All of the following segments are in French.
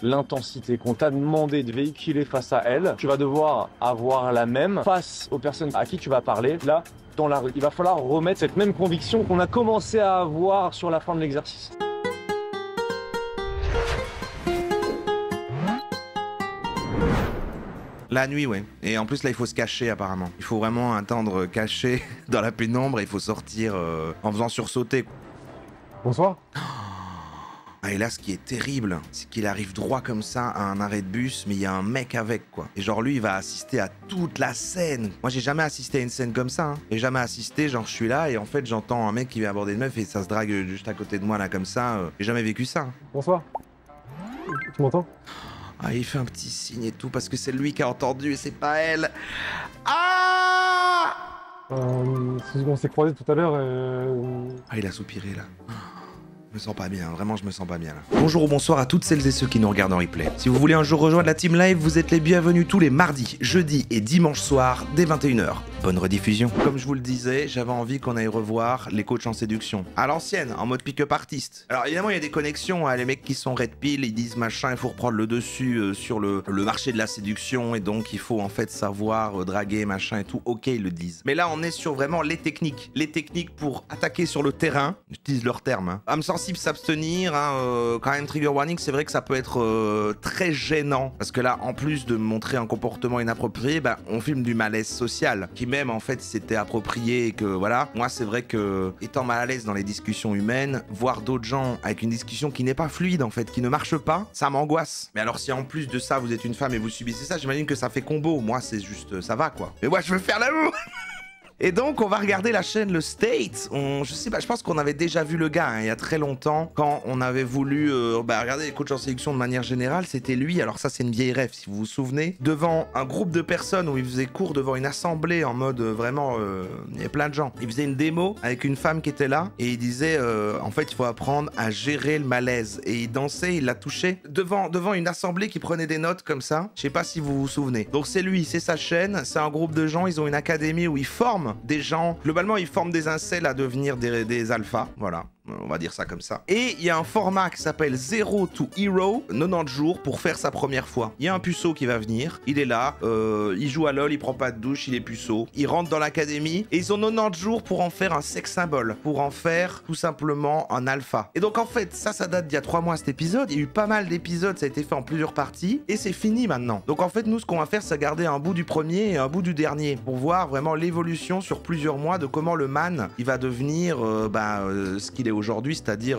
l'intensité qu'on t'a demandé de véhiculer face à elle, tu vas devoir avoir la même face aux personnes à qui tu vas parler. Là, dans la rue, il va falloir remettre cette même conviction qu'on a commencé à avoir sur la fin de l'exercice. La nuit, ouais. Et en plus, là, il faut se cacher, apparemment. Il faut vraiment attendre caché dans la pénombre et il faut sortir en faisant sursauter. Bonsoir. Ah, et là, ce qui est terrible, c'est qu'il arrive droit comme ça à un arrêt de bus, mais il y a un mec avec, quoi. Et genre, lui, il va assister à toute la scène. Moi, j'ai jamais assisté à une scène comme ça, hein. J'ai jamais assisté, genre, je suis là et en fait, j'entends un mec qui vient aborder une meuf et ça se drague juste à côté de moi, là, comme ça. J'ai jamais vécu ça. Hein. Bonsoir. Tu m'entends? Ah, il fait un petit signe et tout parce que c'est lui qui a entendu et c'est pas elle. Ah! On s'est croisés tout à l'heure et... Ah, il a soupiré, là. Je me sens pas bien, vraiment je me sens pas bien là. Bonjour ou bonsoir à toutes celles et ceux qui nous regardent en replay. Si vous voulez un jour rejoindre la team live, vous êtes les bienvenus tous les mardis, jeudis et dimanches soirs dès 21h. Bonne rediffusion. Comme je vous le disais, j'avais envie qu'on aille revoir les coachs en séduction. À l'ancienne, en mode pick-up artiste. Alors évidemment il y a des connexions, hein, les mecs qui sont red pill, ils disent machin, il faut reprendre le dessus sur le marché de la séduction et donc il faut en fait savoir draguer machin et tout. Ok, ils le disent. Mais là on est sur vraiment les techniques. Les techniques pour attaquer sur le terrain. J'utilise leur terme. Hein. Âme sensible, s'abstenir. Hein, quand même trigger warning, c'est vrai que ça peut être très gênant. Parce que là, en plus de montrer un comportement inapproprié, bah, on filme du malaise social. Qui même en fait s'était approprié et que voilà. Moi c'est vrai que étant mal à l'aise dans les discussions humaines, voir d'autres gens avec une discussion qui n'est pas fluide en fait, qui ne marche pas, ça m'angoisse. Mais alors si en plus de ça vous êtes une femme et vous subissez ça, j'imagine que ça fait combo. Moi c'est juste, ça va quoi. Mais moi je veux faire l'amour. Et donc on va regarder la chaîne Le State. Je sais pas, je pense qu'on avait déjà vu le gars hein, il y a très longtemps quand on avait voulu regarder les coachs en séduction de manière générale. C'était lui, alors ça c'est une vieille rêve si vous vous souvenez, devant un groupe de personnes où il faisait cours devant une assemblée en mode vraiment, il y avait plein de gens. Il faisait une démo avec une femme qui était là et il disait en fait il faut apprendre à gérer le malaise. Et il dansait, il la touchait devant une assemblée qui prenait des notes comme ça. Je sais pas si vous vous souvenez. Donc c'est lui, c'est sa chaîne, c'est un groupe de gens, ils ont une académie où ils forment des gens, globalement ils forment des incels à devenir des alphas, voilà. On va dire ça comme ça. Et il y a un format qui s'appelle Zero to Hero, 90 jours pour faire sa première fois. Il y a un puceau qui va venir, il est là, il joue à LoL, il prend pas de douche, il est puceau. Il rentre dans l'académie et ils ont 90 jours pour en faire un sex symbole, pour en faire tout simplement un alpha. Et donc en fait, ça date d'il y a 3 mois cet épisode, il y a eu pas mal d'épisodes, ça a été fait en plusieurs parties et c'est fini maintenant. Donc en fait, nous ce qu'on va faire, c'est garder un bout du premier et un bout du dernier pour voir vraiment l'évolution sur plusieurs mois de comment le man, il va devenir ce qu'il est aujourd'hui, c'est-à-dire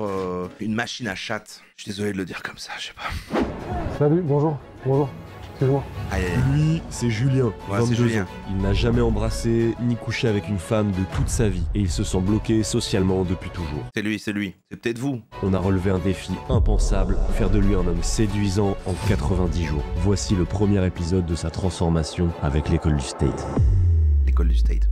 une machine à chatte. Je suis désolé de le dire comme ça, je sais pas. Salut, bonjour, excuse-moi. Lui, c'est Julien, Ouais, 22 c'est Julien. ans. Il n'a jamais embrassé ni couché avec une femme de toute sa vie et il se sent bloqué socialement depuis toujours. C'est lui, c'est peut-être vous. On a relevé un défi impensable, faire de lui un homme séduisant en 90 jours. Voici le premier épisode de sa transformation avec l'école du State. L'école du State.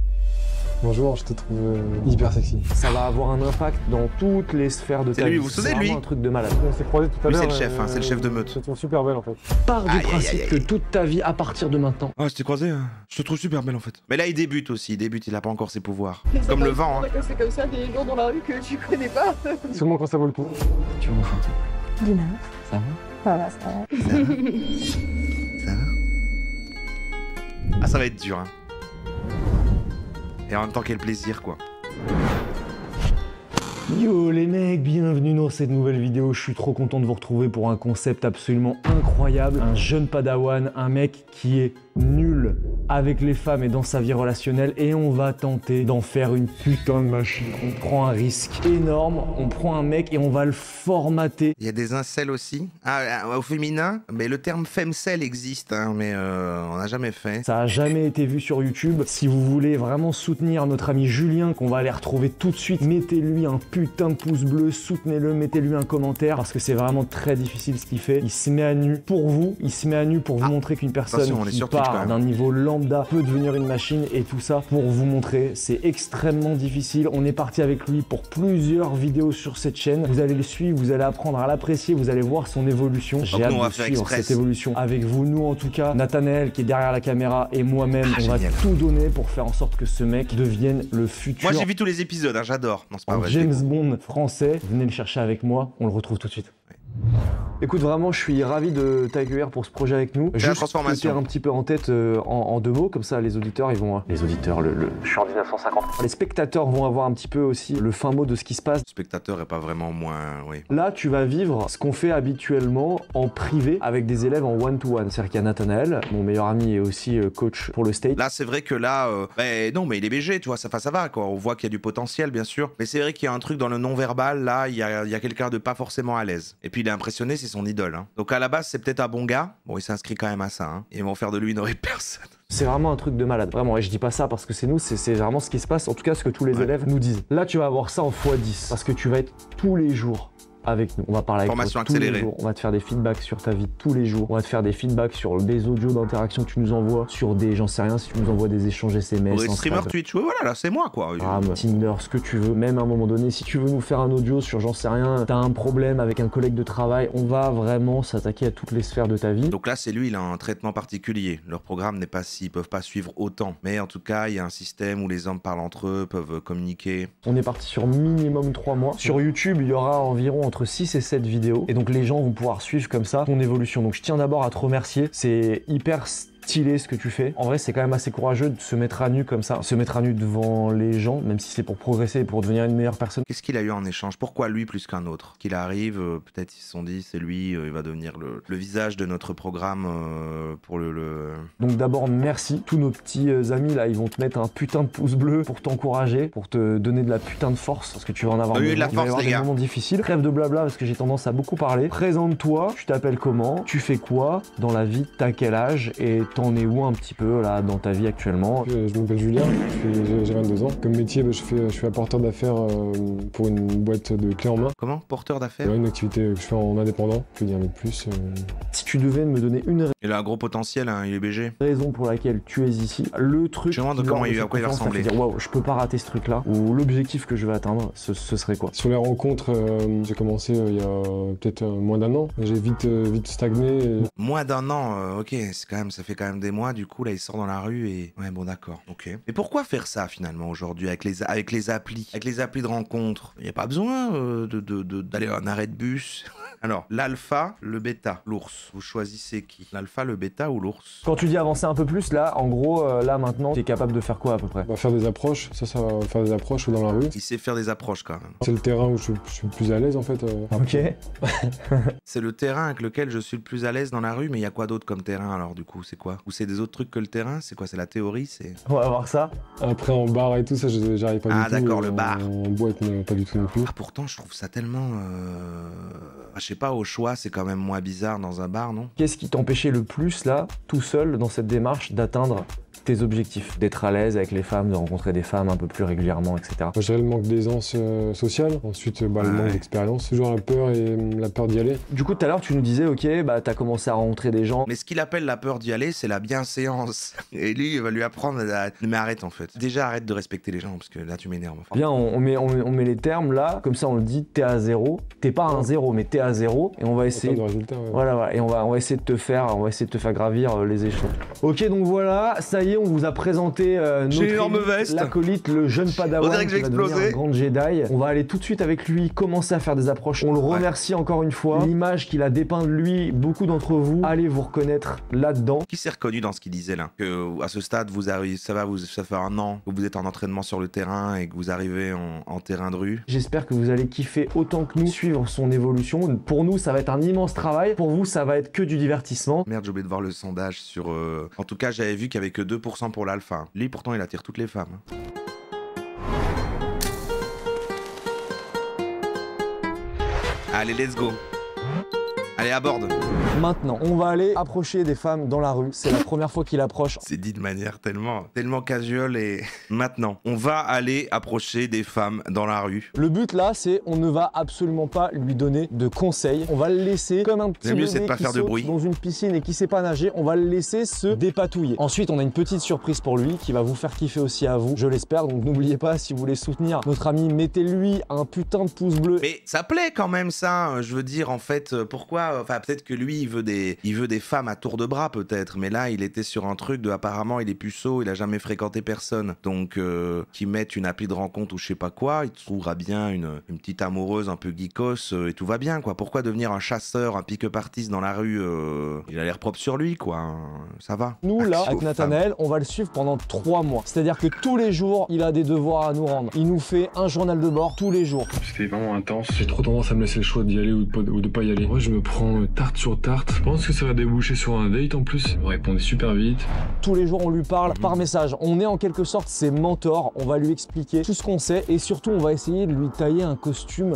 Bonjour, je te trouve hyper sexy. Ça va avoir un impact dans toutes les sphères de ta vie. C'est lui, vous vous souvenez de lui? C'est vraiment un truc de malade. On s'est croisés tout à Lui, l'heure. c'est le chef, hein, c'est le chef de meute. Je te trouve super belle en fait. Pars du Aïe, principe aïe, aïe. que toute ta vie, à partir de maintenant, Ah, je t'ai croisé, hein. Je te trouve super belle en fait. Mais là, il débute aussi, il a pas encore ses pouvoirs. Comme le vent, hein. C'est comme ça des gens dans la rue que tu connais pas. Seulement quand ça vaut le coup. tu vas m'enchanter. Dina. Ça va? Voilà, ça va. Ça va? Ah, ça va être dur, hein. Et en même temps, quel plaisir, quoi. Yo les mecs, bienvenue dans cette nouvelle vidéo. Je suis trop content de vous retrouver pour un concept absolument incroyable. Un jeune padawan, un mec qui est nul avec les femmes et dans sa vie relationnelle et on va tenter d'en faire une putain de machine. On prend un risque énorme, on prend un mec et on va le formater. Il y a des incels aussi. Ah, au féminin, mais le terme femcel existe, hein, mais on n'a jamais fait. Ça a jamais été vu sur YouTube. Si vous voulez vraiment soutenir notre ami Julien, qu'on va aller retrouver tout de suite, mettez-lui un putain de pouce bleu, soutenez-le, mettez-lui un commentaire parce que c'est vraiment très difficile ce qu'il fait. Il se met à nu pour vous, il se met à nu pour vous montrer qu'une personne attention, on est qui sur Twitch, quand part même. d'un niveau lambda peut devenir une machine et tout ça pour vous montrer. C'est extrêmement difficile. On est parti avec lui pour plusieurs vidéos sur cette chaîne. Vous allez le suivre, vous allez apprendre à l'apprécier, vous allez voir son évolution. J'ai hâte nous, on va de faire suivre express. cette évolution avec vous. Nous en tout cas, Nathanaël qui est derrière la caméra et moi-même, on va génial. tout donner pour faire en sorte que ce mec devienne le futur Moi, j'ai vu tous les épisodes, hein, j'adore. Non, c'est pas vrai. je James déconne. Bond français. Venez le chercher avec moi, on le retrouve tout de suite. Écoute, vraiment, je suis ravi de t'accueillir pour ce projet avec nous. C'est la Juste transformation. te dire un petit peu en tête en deux mots, comme ça les auditeurs, ils vont... Les auditeurs, je suis en 1950. Les spectateurs vont avoir un petit peu aussi le fin mot de ce qui se passe. Le spectateur est pas vraiment moins... Oui. Là, tu vas vivre ce qu'on fait habituellement en privé avec des élèves en one-to-one. C'est-à-dire qu'il y a Nathanaël, mon meilleur ami et aussi coach pour le state. Là, c'est vrai que là... non, mais il est BG, tu vois, ça va, quoi. On voit qu'il y a du potentiel, bien sûr. Mais c'est vrai qu'il y a un truc dans le non-verbal, là, il y a quelqu'un de pas forcément à l'aise. Et puis, il est impressionné, c'est son idole. Hein. Donc, à la base, c'est peut-être un bon gars. Bon, il s'inscrit quand même à ça. Hein. Ils vont faire de lui une horrible personne. C'est vraiment un truc de malade, vraiment, et je dis pas ça parce que c'est nous, c'est vraiment ce qui se passe, en tout cas ce que tous les élèves nous disent. Là tu vas avoir ça en x10, parce que tu vas être tous les jours avec nous, on va parler avec Formation toi tous accélérée. les jours, on va te faire des feedbacks sur ta vie tous les jours, on va te faire des feedbacks sur des audios d'interaction que tu nous envoies, sur des, j'en sais rien, si tu nous envoies des échanges SMS, Pour les streamers Twitch, ouais, voilà, là, c'est moi, quoi. Tinder, ce que tu veux, même à un moment donné, si tu veux nous faire un audio sur j'en sais rien, t'as un problème avec un collègue de travail, on va vraiment s'attaquer à toutes les sphères de ta vie. Donc là, c'est lui, il a un traitement particulier. Leur programme n'est pas si, ils peuvent pas suivre autant. Mais en tout cas, il y a un système où les hommes parlent entre eux, peuvent communiquer. On est parti sur minimum 3 mois. Sur YouTube, il y aura environ entre 6 et 7 vidéos. Et donc les gens vont pouvoir suivre comme ça ton évolution. Donc je tiens d'abord à te remercier. C'est hyper stylé ce que tu fais. En vrai, c'est quand même assez courageux de se mettre à nu comme ça. Se mettre à nu devant les gens, même si c'est pour progresser et pour devenir une meilleure personne. Qu'est-ce qu'il a eu en échange? Pourquoi lui plus qu'un autre? Qu'il arrive, peut-être ils se sont dit, c'est lui, il va devenir le visage de notre programme pour le... Donc d'abord, merci. Tous nos petits amis là, ils vont te mettre un putain de pouce bleu pour t'encourager, pour te donner de la putain de force, parce que tu vas en avoir Oui, besoin. de la Il va y force, avoir les des gars. moments difficiles. Trêve de blabla, parce que j'ai tendance à beaucoup parler. Présente-toi, tu t'appelles comment? Tu fais quoi dans la vie? T'as quel âge? Et t'en es où un petit peu là dans ta vie actuellement? Je m'appelle Julien, j'ai 22 ans. Comme métier, je suis apporteur d'affaires pour une boîte de clés en main. Comment? Porteur C'est d'affaires? une activité que je fais en indépendant, je peux dire avec plus. Si tu devais me donner une Il a un gros potentiel, hein, il est BG. raison pour laquelle tu es ici, le truc Je me demande qui, comment lors de il va- cette à quoi il va conférence, t'a fait ressembler. dire, waouh, je peux pas rater ce truc là, ou l'objectif que je vais atteindre, ce serait quoi? Sur les rencontres, j'ai commencé il y a peut-être moins d'un an. J'ai vite stagné. Moins d'un an, ok, c'est quand même, ça fait quand même des mois, du coup, là, il sort dans la rue et... Ouais, bon, d'accord, ok. Mais pourquoi faire ça, finalement, aujourd'hui, avec les applis de rencontres? Il n'y a pas besoin d'aller à un arrêt de bus. Alors, l'alpha, le bêta, l'ours. Vous choisissez qui? L'alpha, le bêta ou l'ours? Quand tu dis avancer un peu plus, là, en gros, là maintenant, t'es capable de faire quoi à peu près? On va faire des approches, ça va faire des approches dans la rue. Il sait faire des approches, quand même. C'est le terrain où je suis le plus à l'aise en fait. Ok. C'est le terrain avec lequel je suis le plus à l'aise dans la rue, mais il y a quoi d'autre comme terrain, alors, du coup? C'est quoi? Ou c'est des autres trucs que le terrain? C'est quoi? C'est la théorie? C'est... On va voir ça. Après en bar et tout ça, j'arrive pas Ah, du tout. d'accord, le bar. En boîte, mais pas du tout non plus. Ah, pourtant, je trouve ça tellement... Je sais pas, au choix, c'est quand même moins bizarre dans un bar, non? Qu'est-ce qui t'empêchait le plus là, tout seul, dans cette démarche, d'atteindre tes objectifs? D'être à l'aise avec les femmes, de rencontrer des femmes un peu plus régulièrement, etc. Moi, je dirais le manque d'aisance sociale, ensuite le manque Ouais. d'expérience, toujours la peur d'y aller. Du coup, tout à l'heure, tu nous disais, ok, bah t'as commencé à rencontrer des gens. Mais ce qu'il appelle la peur d'y aller, c'est la bienséance. Et lui, il va lui apprendre à... Mais arrête, en fait. Déjà, arrête de respecter les gens, parce que là, tu m'énerves. Enfin. Bien, on met les termes là, comme ça on le dit, t'es à 0. T'es pas à un 0, mais t'es à 0, et on va En essayer... termes de résultats, ouais. Voilà, et on va essayer de te faire gravir les échelons. Ok, donc voilà, ça y est, on vous a présenté notre J'ai une énorme élite, veste. l'acolyte, le jeune padawan On dirait que je qui vais va devenir exploser. un grand Jedi. On va aller tout de suite avec lui, commencer à faire des approches. On le remercie encore une fois. L'image qu'il a dépeinte de lui, beaucoup d'entre vous, allez vous reconnaître là-dedans. Qui s'est reconnu dans ce qu'il disait là? Que à ce stade, vous arrivez, ça fait un an que vous êtes en entraînement sur le terrain et que vous arrivez en terrain de rue. J'espère que vous allez kiffer autant que nous, suivre son évolution. Pour nous, ça va être un immense travail. Pour vous, ça va être que du divertissement. Merde, j'ai oublié de voir le sondage sur... En tout cas, j'avais vu qu'il y avait que 2% pour l'alpha. Lui, pourtant, il attire toutes les femmes. Allez, let's go. Allez, aborde. Maintenant, on va aller approcher des femmes dans la rue. C'est la première fois qu'il approche. C'est dit de manière tellement casual et... Maintenant, on va aller approcher des femmes dans la rue. Le but là, c'est on ne va absolument pas lui donner de conseils. On va le laisser comme un petit Le mieux, c'est de bébé pas qui faire de saute bruit. dans une piscine et qui sait pas nager. On va le laisser se dépatouiller. Ensuite, on a une petite surprise pour lui qui va vous faire kiffer aussi à vous, je l'espère. Donc n'oubliez pas, si vous voulez soutenir notre ami, mettez-lui un putain de pouce bleu. Mais ça plaît quand même ça, je veux dire, en fait, pourquoi pas, enfin peut-être que lui il veut des femmes à tour de bras peut-être, mais là il était sur un truc de apparemment il est puceau, il a jamais fréquenté personne, donc qu'il mette une appli de rencontre ou je sais pas quoi, il trouvera bien une petite amoureuse un peu geekos et tout va bien quoi. Pourquoi devenir un chasseur, un pick-up artist dans la rue, il a l'air propre sur lui quoi, ça va. Nous là, avec Femme. Nathanaël, on va le suivre pendant 3 mois. C'est-à-dire que tous les jours, il a des devoirs à nous rendre. Il nous fait un journal de bord tous les jours. C'était vraiment intense. J'ai trop tendance à me laisser le choix d'y aller ou de pas y aller. Moi, je me prends tarte sur tarte. Je pense que ça va déboucher sur un date en plus. Il me répondait super vite. Tous les jours, on lui parle par message. On est en quelque sorte ses mentors. On va lui expliquer tout ce qu'on sait et surtout, on va essayer de lui tailler un costume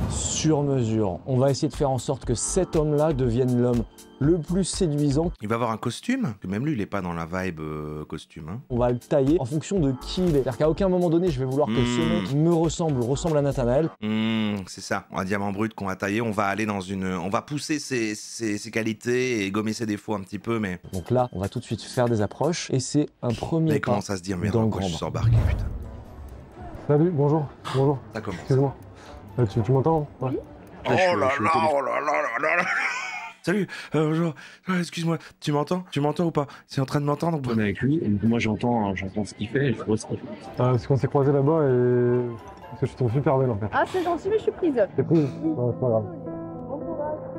sur mesure. On va essayer de faire en sorte que cet homme-là devienne l'homme le plus séduisant. Il va avoir un costume, que même lui il est pas dans la vibe costume. Hein. On va le tailler en fonction de qui il est. C'est-à-dire qu'à aucun moment donné, je vais vouloir que ce mec me ressemble à Nathanaël. C'est ça, un diamant brut qu'on va tailler, on va aller dans une... On va pousser ses qualités et gommer ses défauts un petit peu, mais... Donc là, on va tout de suite faire des approches et c'est un premier Mais pas commence à se dire, merde, dans le pourquoi grand je bain. suis embarqué, putain. Salut, bonjour. Bonjour. Ça commence. Excuse-moi. Tu m'entends? Ouais. Oh là là, oh là là là là. Salut, bonjour. Excuse-moi, tu m'entends ou pas? C'est en train de m'entendre ou pas? On est avec lui, et moi j'entends ce qu'il fait, et je vois ce qu'il fait. Parce qu'on s'est croisés là-bas et... Parce que je trouve super belle en fait. Ah, c'est gentil, mais je suis prise. T'es prise? Non, c'est pas grave.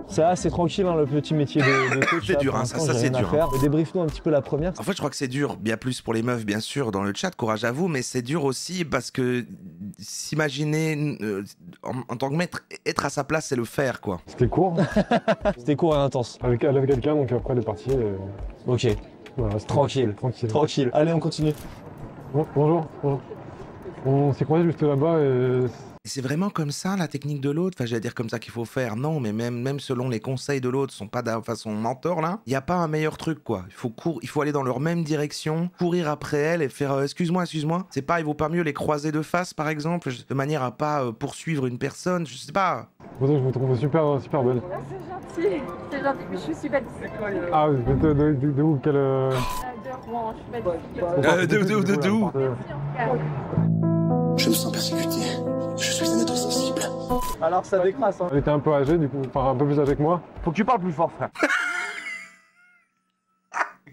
Ça, c'est tranquille, hein, le petit métier de coach. C'est là, dur, pour hein, l'instant, ça, j'ai c'est rien à dur, faire. Débrief-nous un petit peu la première. En fait, je crois que c'est dur, bien plus pour les meufs, bien sûr, dans le chat, courage à vous, mais c'est dur aussi parce que s'imaginer en tant que maître, être à sa place, c'est le faire, quoi. C'était court. C'était court et intense. Elle avait quelqu'un, donc après elle est partie. Et... Ok, Voilà, c'était tranquille. Tranquille. Tranquille. Allez, on continue. Bonjour. On s'est croisés juste là-bas et... Et c'est vraiment comme ça la technique de l'autre, enfin j'allais dire comme ça qu'il faut faire, non, mais même selon les conseils de l'autre, sont pas de façon mentor là, il n'y a pas un meilleur truc quoi, il faut aller dans leur même direction, courir après elle et faire excuse-moi, c'est pas, il vaut pas mieux les croiser de face par exemple, de manière à pas poursuivre une personne, je sais pas. Pour ça, je vous trouve super belle. C'est gentil, mais je suis belle. Ah, de où quelle... De Rouen, je suis belle. De où? Je me sens persécuté. Je suis un être sensible. Alors, ça décrasse, hein. Elle était un peu âgée, du coup, enfin un peu plus âgée que moi. Faut que tu parles plus fort, frère.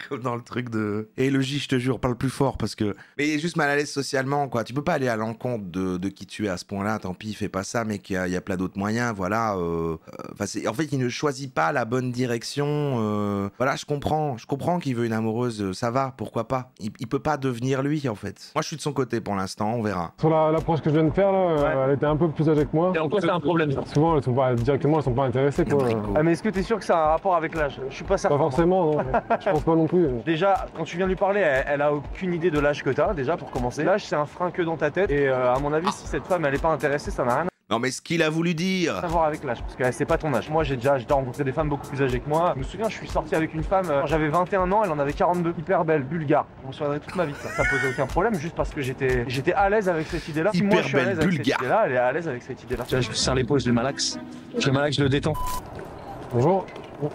Comme dans le truc de... Et le J, je te jure, parle plus fort parce que... Mais il est juste mal à l'aise socialement, quoi. Tu peux pas aller à l'encontre de qui tu es à ce point-là. Tant pis, fais pas ça, mec. Il y a plein d'autres moyens, voilà. En fait, il ne choisit pas la bonne direction. Voilà, je comprends qu'il veut une amoureuse. Ça va, pourquoi pas. Il peut pas devenir lui, en fait. Moi, je suis de son côté pour l'instant, on verra. Sur l'approche que je viens de faire, là, elle était un peu plus âgée que moi. Et en quoi c'est un problème, ça? Souvent, elles sont pas intéressées, quoi. Ah, mais est-ce que t'es sûr que ça a un rapport avec l'âge? Je suis pas certain. Pas forcément, non. Je pense pas non plus. Déjà, quand tu viens lui parler, elle a aucune idée de l'âge que t'as, déjà, pour commencer. L'âge, c'est un frein que dans ta tête. Et à mon avis, si cette femme, elle est pas intéressée, ça n'a rien Non, mais ce qu'il a voulu dire... à voir avec l'âge, parce que c'est pas ton âge. Moi, j'ai déjà rencontré des femmes beaucoup plus âgées que moi. Je me souviens, je suis sorti avec une femme, quand j'avais 21 ans, elle en avait 42. Hyper belle, bulgare. Je m'en souviendrai toute ma vie, ça posait aucun problème, juste parce que j'étais à l'aise avec cette idée-là. Si moi, je suis à l'aise avec cette idée-là, elle est à l'aise avec cette idée-là. Tu vois, je me serre l'épaule, je le malaxe. Je le malaxe, je le détends. Bonjour.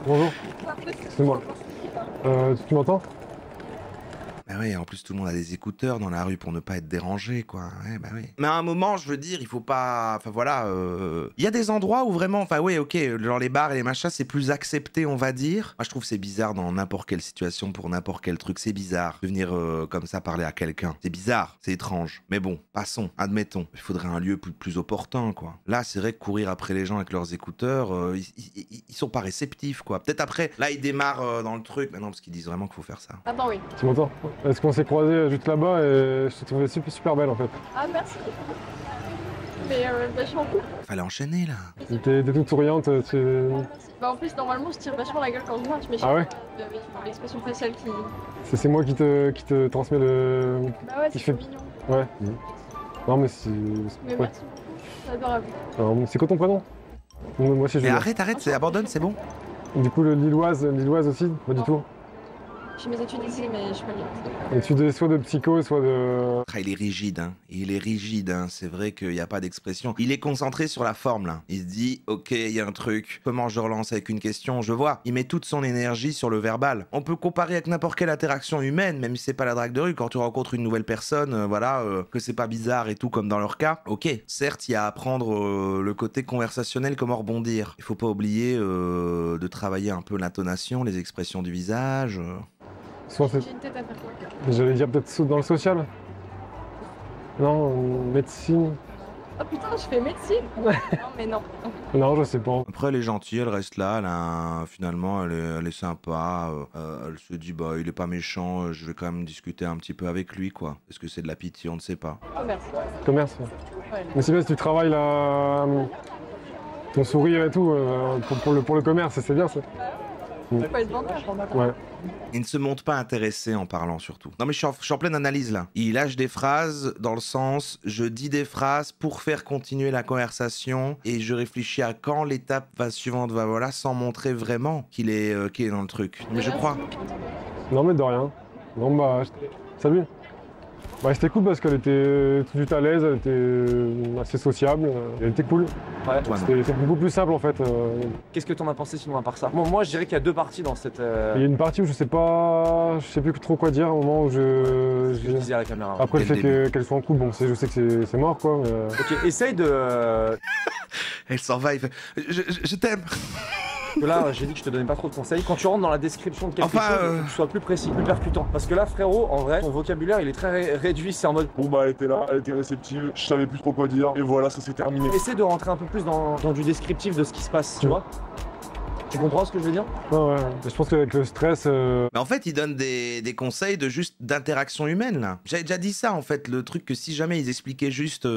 Bonjour. C'est moi. Tu m'entends? Bah oui, en plus tout le monde a des écouteurs dans la rue pour ne pas être dérangé, quoi. Ouais, bah oui. Mais à un moment, je veux dire, il faut pas... Enfin voilà, il y a des endroits où vraiment... Enfin oui, ok, genre les bars et les machins, c'est plus accepté, on va dire. Moi, je trouve que c'est bizarre dans n'importe quelle situation, pour n'importe quel truc. C'est bizarre de venir comme ça parler à quelqu'un. C'est bizarre, c'est étrange. Mais bon, passons, admettons. Il faudrait un lieu plus opportun, quoi. Là, c'est vrai que courir après les gens avec leurs écouteurs, ils sont pas réceptifs, quoi. Peut-être après, là, ils démarrent dans le truc. Mais non, parce qu'ils disent vraiment qu'il faut faire ça. Attends, oui. Tu m'entends? Est-ce qu'on s'est croisés juste là-bas et je te trouvais super belle en fait. Ah, merci. Mais bah, je suis en couple. Fallait enchaîner, là. T'es toute souriante, tu... Bah, en plus, normalement, je tire vachement la gueule quand je marche, mais je Ah ouais? avec l'expression faciale qui. C'est moi qui te transmet le... Bah, ouais, c'est fait- trop mignon. Ouais. Non mais c'est... Mais Ouais. merci. C'est adorable. Alors, c'est quoi ton prénom? Moi c'est Mais Julien. arrête, abandonne, c'est bon. Du coup le Lilloise aussi? Pas du tout. Je fais mes études ici, mais je peux bien. Études soit de psycho, soit de... Ah, il est rigide, hein. Il est rigide, hein. C'est vrai qu'il n'y a pas d'expression. Il est concentré sur la forme, là. Il se dit, ok, il y a un truc. Comment je relance avec une question? Je vois. Il met toute son énergie sur le verbal. On peut comparer avec n'importe quelle interaction humaine, même si c'est pas la drague de rue. Quand tu rencontres une nouvelle personne, que c'est pas bizarre et tout, comme dans leur cas. Ok, certes, il y a à apprendre le côté conversationnel, comment rebondir. Il faut pas oublier de travailler un peu l'intonation, les expressions du visage. Soit J'ai une tête à faire quoi? J'allais dire peut-être dans le social. Non, médecine. Oh putain, je fais médecine. Non, mais non. Non, je sais pas. Après, elle est gentille, elle reste là, finalement, elle est sympa. Elle se dit, bah, il est pas méchant, je vais quand même discuter un petit peu avec lui, quoi. Est-ce que c'est de la pitié? On ne sait pas. Commerce. Commerce. Ouais. Mais c'est bien si tu travailles là, ton sourire et tout, pour le commerce, c'est bien ça. Faut être vendeur. Ouais. Il ne se montre pas intéressé en parlant, surtout. Non, mais je suis en pleine analyse, là. Il lâche des phrases dans le sens, je dis des phrases pour faire continuer la conversation et je réfléchis à quand l'étape suivante va, voilà, sans montrer vraiment qu'il est dans le truc. Mais je crois. Non mais de rien. Non bah, salut. Bah c'était cool parce qu'elle était tout de suite à l'aise, elle était assez sociable, elle était cool. Ouais. C'était beaucoup plus simple en fait. Qu'est-ce que t'en as pensé sinon à part ça? Bon, moi je dirais qu'il y a deux parties dans cette. Il y a une partie où je sais plus trop quoi dire au moment où Je disais à la caméra. Ouais. Après le Dès le fait qu'elle soit en couple, bon je sais que c'est mort quoi mais... Ok, essaye de. Elle s'en va, il fait, je t'aime. Là, j'ai dit que je te donnais pas trop de conseils. Quand tu rentres dans la description de quelque Enfin, chose, faut que tu sois plus précis, plus percutant. Parce que là, frérot, en vrai, ton vocabulaire, il est très réduit. C'est en mode. Bon bah elle était là, elle était réceptive, je savais plus trop quoi dire, et voilà, ça s'est terminé. Essaie de rentrer un peu plus dans du descriptif de ce qui se passe, tu vois. Tu comprends ce que je veux dire? Ouais. Je pense qu'avec le stress... Mais en fait, il donne des conseils de juste d'interaction humaine, là. J'avais déjà dit ça, en fait, le truc que si jamais ils expliquaient juste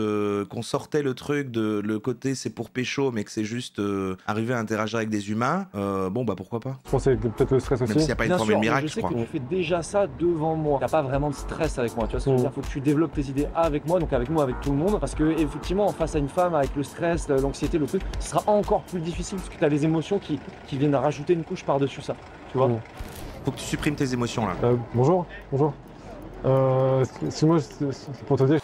qu'on sortait le truc de le côté c'est pour pécho, mais que c'est juste arriver à interagir avec des humains, bon bah pourquoi pas. Je pense que peut-être le stress aussi. Même s'il n'y a pas une Bien formule sûr, miracle, mais je je sais crois. que tu fais déjà ça devant moi. T'as pas vraiment de stress avec moi, tu vois ce que je veux dire? Faut que tu développes tes idées avec moi, donc avec moi, avec tout le monde. Parce que effectivement, face à une femme, avec le stress, l'anxiété, le truc, ce sera encore plus difficile parce que t'as les émotions qui viennent rajouter une couche par-dessus ça, tu vois. Faut que tu supprimes tes émotions, là. Bonjour. Excuse-moi, c'est pour te dire...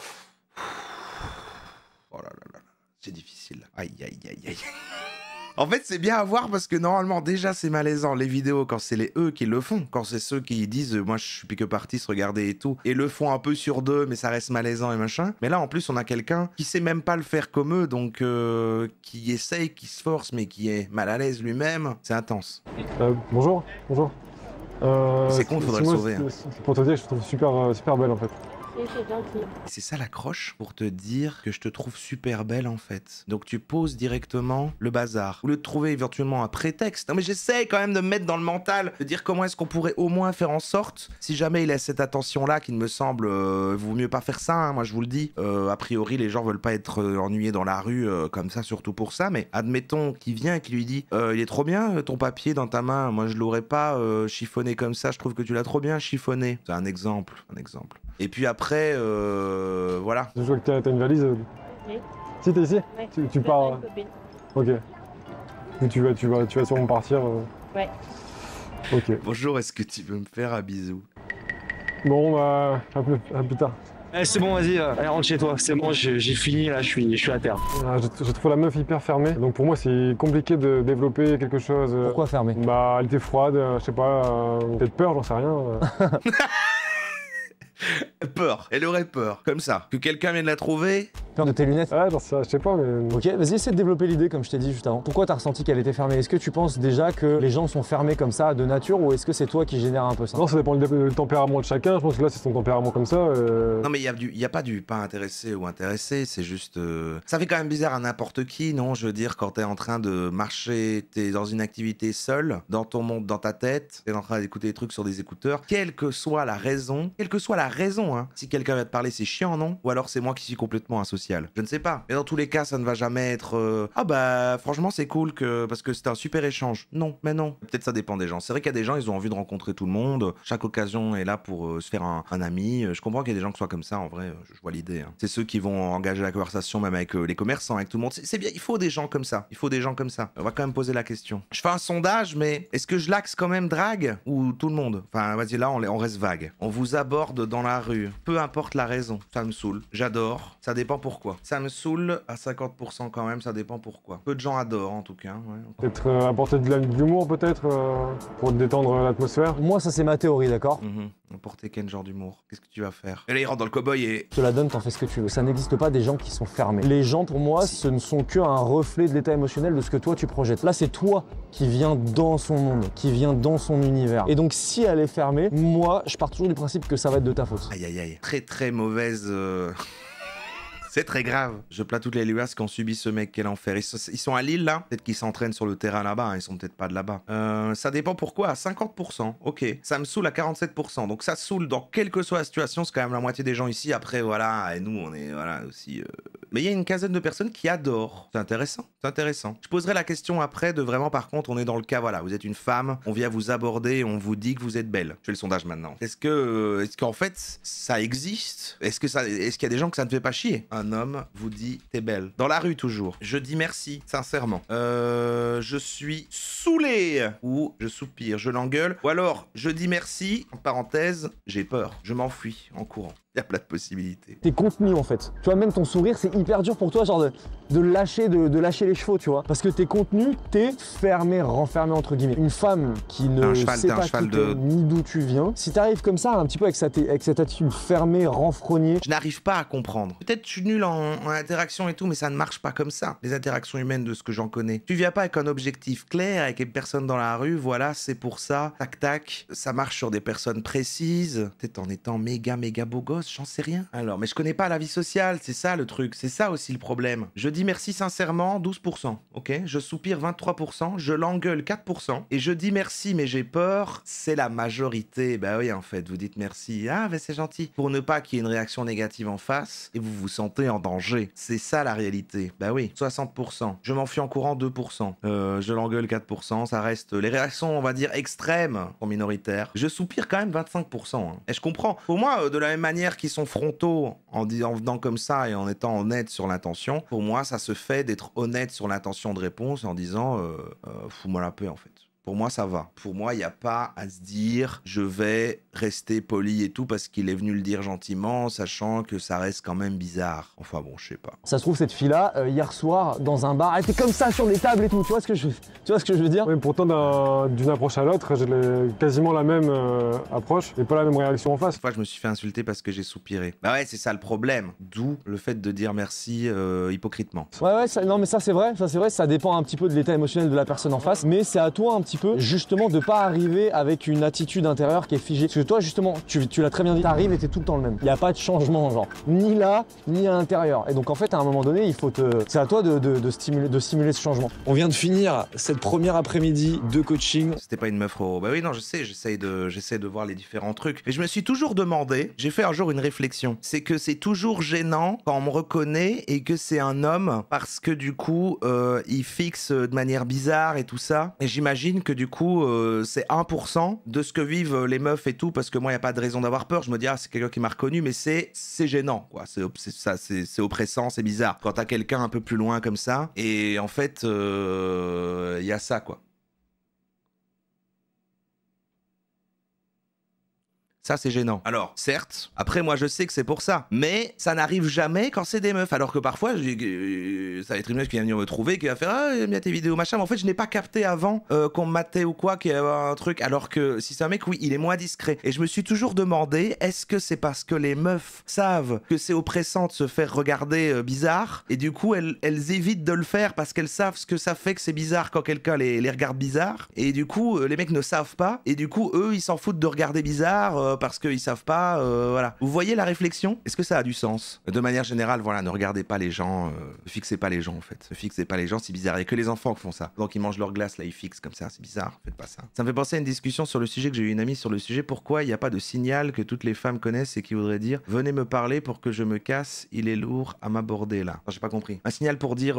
Oh là là là, c'est difficile. Aïe. En fait, c'est bien à voir parce que normalement, déjà, c'est malaisant. Les vidéos, quand c'est eux qui le font, quand c'est ceux qui disent moi, je suis pick-up artist, regardez et tout, et le font un peu sur deux, mais ça reste malaisant et machin. Mais là, en plus, on a quelqu'un qui sait même pas le faire comme eux, donc qui essaye, qui se force, mais qui est mal à l'aise lui-même. C'est intense. Bonjour. C'est con, faudrait le sauver. Hein. C'est pour te dire que je te trouve super belle en fait. C'est gentil. C'est ça l'accroche pour te dire que je te trouve super belle en fait. Donc tu poses directement le bazar. Au lieu de trouver éventuellement un prétexte. Non mais j'essaie quand même de me mettre dans le mental, de dire comment est-ce qu'on pourrait au moins faire en sorte, si jamais il a cette attention-là qui ne me semble, vaut mieux pas faire ça, hein, moi je vous le dis. A priori les gens veulent pas être ennuyés dans la rue comme ça, surtout pour ça. Mais admettons qu'il vient et qu'il lui dit il est trop bien ton papier dans ta main, moi je l'aurais pas chiffonné comme ça, je trouve que tu l'as trop bien chiffonné. C'est un exemple. Et puis après, voilà. Je vois que t'as une valise. Oui. Si t'es ici Ouais. Tu pars. Une copine. Ok. Et tu vas sûrement partir. Ouais. Ok. Bonjour, est-ce que tu veux me faire un bisou? Bon bah à plus tard. C'est bon, vas-y, allez, rentre chez toi. C'est bon, j'ai fini, là, je suis à terre. Je trouve la meuf hyper fermée. Donc pour moi c'est compliqué de développer quelque chose. Pourquoi fermer? Bah elle était froide, je sais pas, peut-être peur, j'en sais rien. Peur. Elle aurait peur. Comme ça. Que quelqu'un vienne la trouver. Peur de tes lunettes? Ouais, non, ça, je sais pas, mais... Ok, vas-y, essaie de développer l'idée comme je t'ai dit juste avant. Pourquoi t'as ressenti qu'elle était fermée? Est-ce que tu penses déjà que les gens sont fermés comme ça de nature ou est-ce que c'est toi qui génère un peu ça? Non, ça dépend du tempérament de chacun. Je pense que là, c'est son tempérament comme ça. Non, mais il y a pas du pas intéressé ou intéressé. C'est juste... Ça fait quand même bizarre à n'importe qui, non? Je veux dire, quand t'es en train de marcher, t'es dans une activité seule, dans ton monde, dans ta tête, t'es en train d'écouter des trucs sur des écouteurs, quelle que soit la raison, hein. Si quelqu'un va te parler, c'est chiant, non? Ou alors c'est moi qui suis complètement associé. social. Je ne sais pas. Mais dans tous les cas, ça ne va jamais être ah bah franchement c'est cool parce que c'était un super échange. Non, mais non. Peut-être ça dépend des gens. C'est vrai qu'il y a des gens, ils ont envie de rencontrer tout le monde. Chaque occasion est là pour se faire un ami. Je comprends qu'il y a des gens qui soient comme ça. En vrai, je vois l'idée. Hein. C'est ceux qui vont engager la conversation même avec les commerçants, avec tout le monde. C'est bien. Il faut des gens comme ça. Il faut des gens comme ça. On va quand même poser la question. Je fais un sondage, mais est-ce que je l'axe quand même drague ou tout le monde? Enfin, vas-y, là, on reste vague. On vous aborde dans la rue. Peu importe la raison. Ça me saoule. J'adore. Ça dépend pourquoi. Ça me saoule à 50% quand même. Ça dépend pourquoi. Peu de gens adorent, en tout cas. Ouais. Peut-être apporter de l'humour, peut-être, pour détendre l'atmosphère. Moi, ça, c'est ma théorie, d'accord? Apporter quel genre d'humour? Qu'est-ce que tu vas faire? Et là, il rentre dans le cow-boy et... Je te la donne, t'en fais ce que tu veux. Ça n'existe pas des gens qui sont fermés. Les gens, pour moi, ce ne sont qu'un reflet de l'état émotionnel de ce que toi, tu projettes. Là, c'est toi qui viens dans son monde, qui vient dans son univers. Et donc, si elle est fermée, moi, je pars toujours du principe que ça va être de ta faute. Aïe, aïe, aïe. Très, très mauvaise... C'est très grave. Je plains toutes les liasses qui ont subi ce mec. Quel enfer. Ils sont à Lille, là. Peut-être qu'ils s'entraînent sur le terrain là-bas. Hein. Ils sont peut-être pas de là-bas. Ça dépend pourquoi. À 50%. Ok. Ça me saoule à 47%. Donc ça saoule dans quelle que soit la situation. C'est quand même la moitié des gens ici. Après, voilà. Et nous, on est voilà aussi... Mais il y a une quinzaine de personnes qui adorent. C'est intéressant. C'est intéressant. Je poserai la question après de vraiment, par contre, on est dans le cas, voilà. Vous êtes une femme. On vient vous aborder. On vous dit que vous êtes belle. Je fais le sondage maintenant. Est-ce qu'en fait, ça existe? Est-ce qu'il y a des gens que ça ne fait pas chier? Un homme vous dit t'es belle. Dans la rue toujours. Je dis merci, sincèrement. Je suis saoulé. Ou je soupire, je l'engueule. Ou alors, je dis merci, en parenthèse, j'ai peur. Je m'enfuis en courant. Il y a plein de possibilités. T'es contenu en fait. Tu vois, même ton sourire, c'est hyper dur pour toi, genre de lâcher les chevaux, tu vois. Parce que t'es contenu, t'es fermé, renfermé entre guillemets. Une femme qui ne sait pas qui t'es, ni d'où tu viens, si t'arrives comme ça, un petit peu avec cette attitude fermée, renfrognée. Je n'arrive pas à comprendre. Peut-être je suis nul en interaction et tout, mais ça ne marche pas comme ça. Les interactions humaines de ce que j'en connais. Tu viens pas avec un objectif clair, avec une personne dans la rue, voilà, c'est pour ça, tac tac. Ça marche sur des personnes précises. Peut-être en étant méga beau gosse. J'en sais rien. Alors, mais je connais pas la vie sociale, c'est ça le truc, c'est ça aussi le problème. Je dis merci sincèrement, 12%, ok? Je soupire 23%, je l'engueule 4%, et je dis merci mais j'ai peur, c'est la majorité. Bah oui, en fait, vous dites merci, ah mais c'est gentil, pour ne pas qu'il y ait une réaction négative en face, et vous vous sentez en danger. C'est ça la réalité. Bah oui, 60%. Je m'enfuis en courant, 2%. Je l'engueule 4%, ça reste... Les réactions, on va dire, extrêmes sont minoritaires. Je soupire quand même 25%. Hein. Et je comprends. Pour moi, de la même manière qu'ils sont frontaux en venant comme ça et en étant honnête sur l'intention, pour moi, ça se fait d'être honnête sur l'intention de réponse en disant fous-moi la paix en fait. Pour moi, ça va. Pour moi, il n'y a pas à se dire je vais rester poli et tout parce qu'il est venu le dire gentiment, sachant que ça reste quand même bizarre. Enfin bon, je sais pas. Ça se trouve, cette fille-là, hier soir, dans un bar, elle était comme ça sur les tables et tout. Tu vois ce que je veux dire? Oui, pourtant, d'une approche à l'autre, j'ai quasiment la même approche et pas la même réaction en face. Une fois, je me suis fait insulter parce que j'ai soupiré. Bah ouais, c'est ça le problème. D'où le fait de dire merci hypocritement. Ouais, non mais ça c'est vrai, ça dépend un petit peu de l'état émotionnel de la personne en face, mais c'est à toi un petit peu justement de pas arriver avec une attitude intérieure qui est figée. Parce que toi justement, tu l'as très bien dit, t'arrives et t'es tout le temps le même. Il n'y a pas de changement genre, ni là, ni à l'intérieur. Et donc en fait à un moment donné, c'est à toi de stimuler ce changement. On vient de finir cette première après-midi de coaching. C'était pas une meuf au... Bah oui non je sais, j'essaie de voir les différents trucs. Mais je me suis toujours demandé, j'ai fait un jour une réflexion, c'est que c'est toujours gênant quand on me reconnaît et que c'est un homme parce que du coup il fixe de manière bizarre et tout ça. Et j'imagine que du coup c'est 1% de ce que vivent les meufs et tout, parce que moi il n'y a pas de raison d'avoir peur. Je me dis ah c'est quelqu'un qui m'a reconnu, mais c'est gênant quoi, c'est oppressant, c'est bizarre quand t'as quelqu'un un peu plus loin comme ça. Et en fait il y a ça quoi. Ça, c'est gênant. Alors, certes, après, moi, je sais que c'est pour ça. Mais ça n'arrive jamais quand c'est des meufs. Alors que parfois, ça va être une meuf qui va venir me trouver, qui va faire « Ah, j'aime bien tes vidéos, machin. » Mais en fait, je n'ai pas capté avant qu'on me matait ou quoi, qu'il y avait un truc. Alors que si c'est un mec, oui, il est moins discret. Et je me suis toujours demandé, est-ce que c'est parce que les meufs savent que c'est oppressant de se faire regarder bizarre, et du coup, elles évitent de le faire parce qu'elles savent ce que ça fait que c'est bizarre quand quelqu'un les regarde bizarre. Et du coup, les mecs ne savent pas. Et du coup, eux, ils s'en foutent de regarder bizarre parce qu'ils savent pas, voilà. Vous voyez la réflexion? Est-ce que ça a du sens? De manière générale, voilà, ne regardez pas les gens, ne fixez pas les gens en fait. Ne fixez pas les gens, c'est bizarre. Il y a que les enfants qui font ça. Donc ils mangent leur glace, là ils fixent comme ça, c'est bizarre, faites pas ça. Ça me fait penser à une discussion sur le sujet que j'ai eu une amie sur le sujet. Pourquoi il n'y a pas de signal que toutes les femmes connaissent et qui voudrait dire venez me parler pour que je me casse, il est lourd à m'aborder là. J'ai pas compris. Un signal pour dire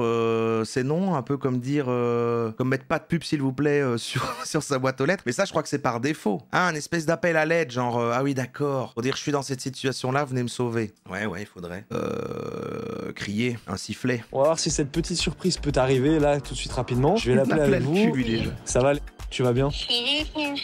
c'est non, un peu comme dire comme mettre pas de pub s'il vous plaît sur sa boîte aux lettres. Mais ça je crois que c'est par défaut. Hein, un espèce d'appel à l'aide, genre ah oui d'accord. Pour dire je suis dans cette situation là, venez me sauver. Ouais, il faudrait crier, un sifflet. On va voir si cette petite surprise peut t'arriver là tout de suite rapidement. Je vais l'appeler avec vous. Cul, lui, déjà. Ça va, tu vas bien?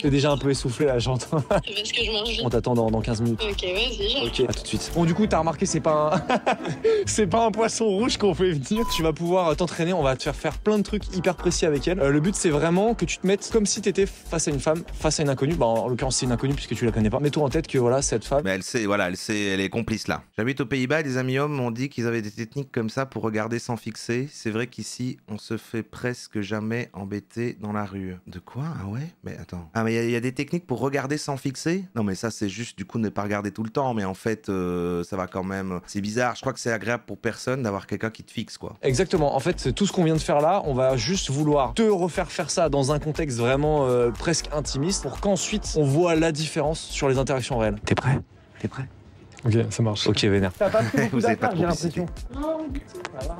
T'es déjà un peu essoufflé là, j'entends. C'est parce que je mange. On t'attend dans 15 minutes. Ok, vas-y. Ok, à tout de suite. Bon, du coup, t'as remarqué, c'est pas un... c'est pas un poisson rouge qu'on fait venir. Tu vas pouvoir t'entraîner, on va te faire plein de trucs hyper précis avec elle. Le but, c'est vraiment que tu te mettes comme si t'étais face à une femme, face à une inconnue. Bah, en l'occurrence, c'est une inconnue puisque tu la connais pas. Mets-toi en tête que voilà, cette femme... Mais elle sait, voilà, elle est complice là. J'habite aux Pays-Bas et des amis hommes m'ont dit qu'ils avaient des techniques comme ça pour regarder sans fixer. C'est vrai qu'ici, on se fait presque jamais embêter dans la rue. De quoi? Ah ouais? Mais attends. Ah mais il y a des techniques pour regarder sans fixer? Non mais ça c'est juste du coup ne pas regarder tout le temps, mais en fait ça va quand même... C'est bizarre, je crois que c'est agréable pour personne d'avoir quelqu'un qui te fixe quoi. Exactement, en fait tout ce qu'on vient de faire là, on va juste vouloir te refaire faire ça dans un contexte vraiment presque intimiste pour qu'ensuite on voit la différence sur les interactions réelles. T'es prêt? T'es prêt? Ok, ça marche. Ok, vénère. T'as pas pris beaucoup Vous avez pas d'affaires, trop j'ai l'impression. Non, ça va.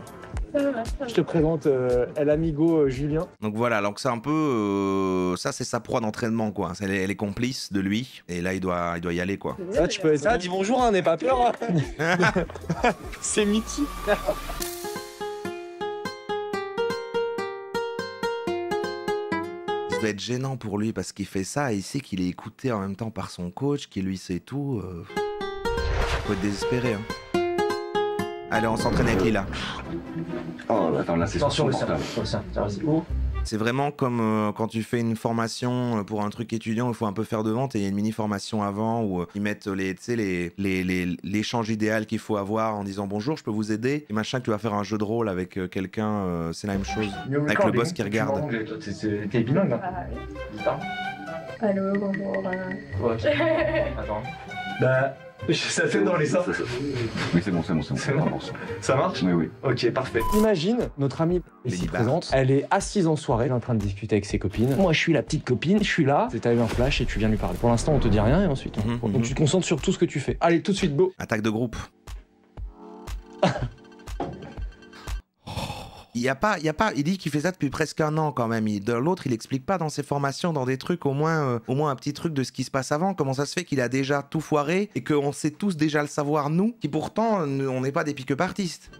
Ça va. Je te présente El Amigo Julien. Donc voilà, donc c'est un peu... ça c'est sa proie d'entraînement quoi. Elle est complice de lui, et là il doit y aller quoi. Ça, tu peux être ça, dis bonjour, hein, n'aie pas peur. C'est Mickey. Ça doit être gênant pour lui parce qu'il fait ça et il sait qu'il est écouté en même temps par son coach, qui lui sait tout. Faut être désespéré. Hein. Allez, on s'entraîne avec Lila. Oh, attends, là c'est insupportable. C'est vraiment comme quand tu fais une formation pour un truc étudiant, il faut un peu faire de vente et il y a une mini-formation avant où ils mettent l'échange idéal qu'il faut avoir en disant bonjour, je peux vous aider. Et machin, que tu vas faire un jeu de rôle avec quelqu'un, c'est la même chose. Avec le boss qui regarde. T'es bilingue, hein? Ah, oui. Allô, bonjour. Attends. Bah, ça fait dans les seins. Oui, c'est bon. Ça marche? Oui. Ok, parfait. Imagine, notre amie ici présente, elle est assise en soirée, elle est en train de discuter avec ses copines. Moi, je suis la petite copine, je suis là. T'as eu un flash et tu viens lui parler. Pour l'instant, on te dit rien et ensuite. Donc tu te concentres sur tout ce que tu fais. Allez, tout de suite, go. Attaque de groupe. Il dit qu'il fait ça depuis presque un an quand même. L'autre, il explique pas dans ses formations, dans des trucs, au moins un petit truc de ce qui se passe avant. Comment ça se fait qu'il a déjà tout foiré et qu'on sait tous déjà le savoir, nous, qui pourtant, on n'est pas des pick-up artistes.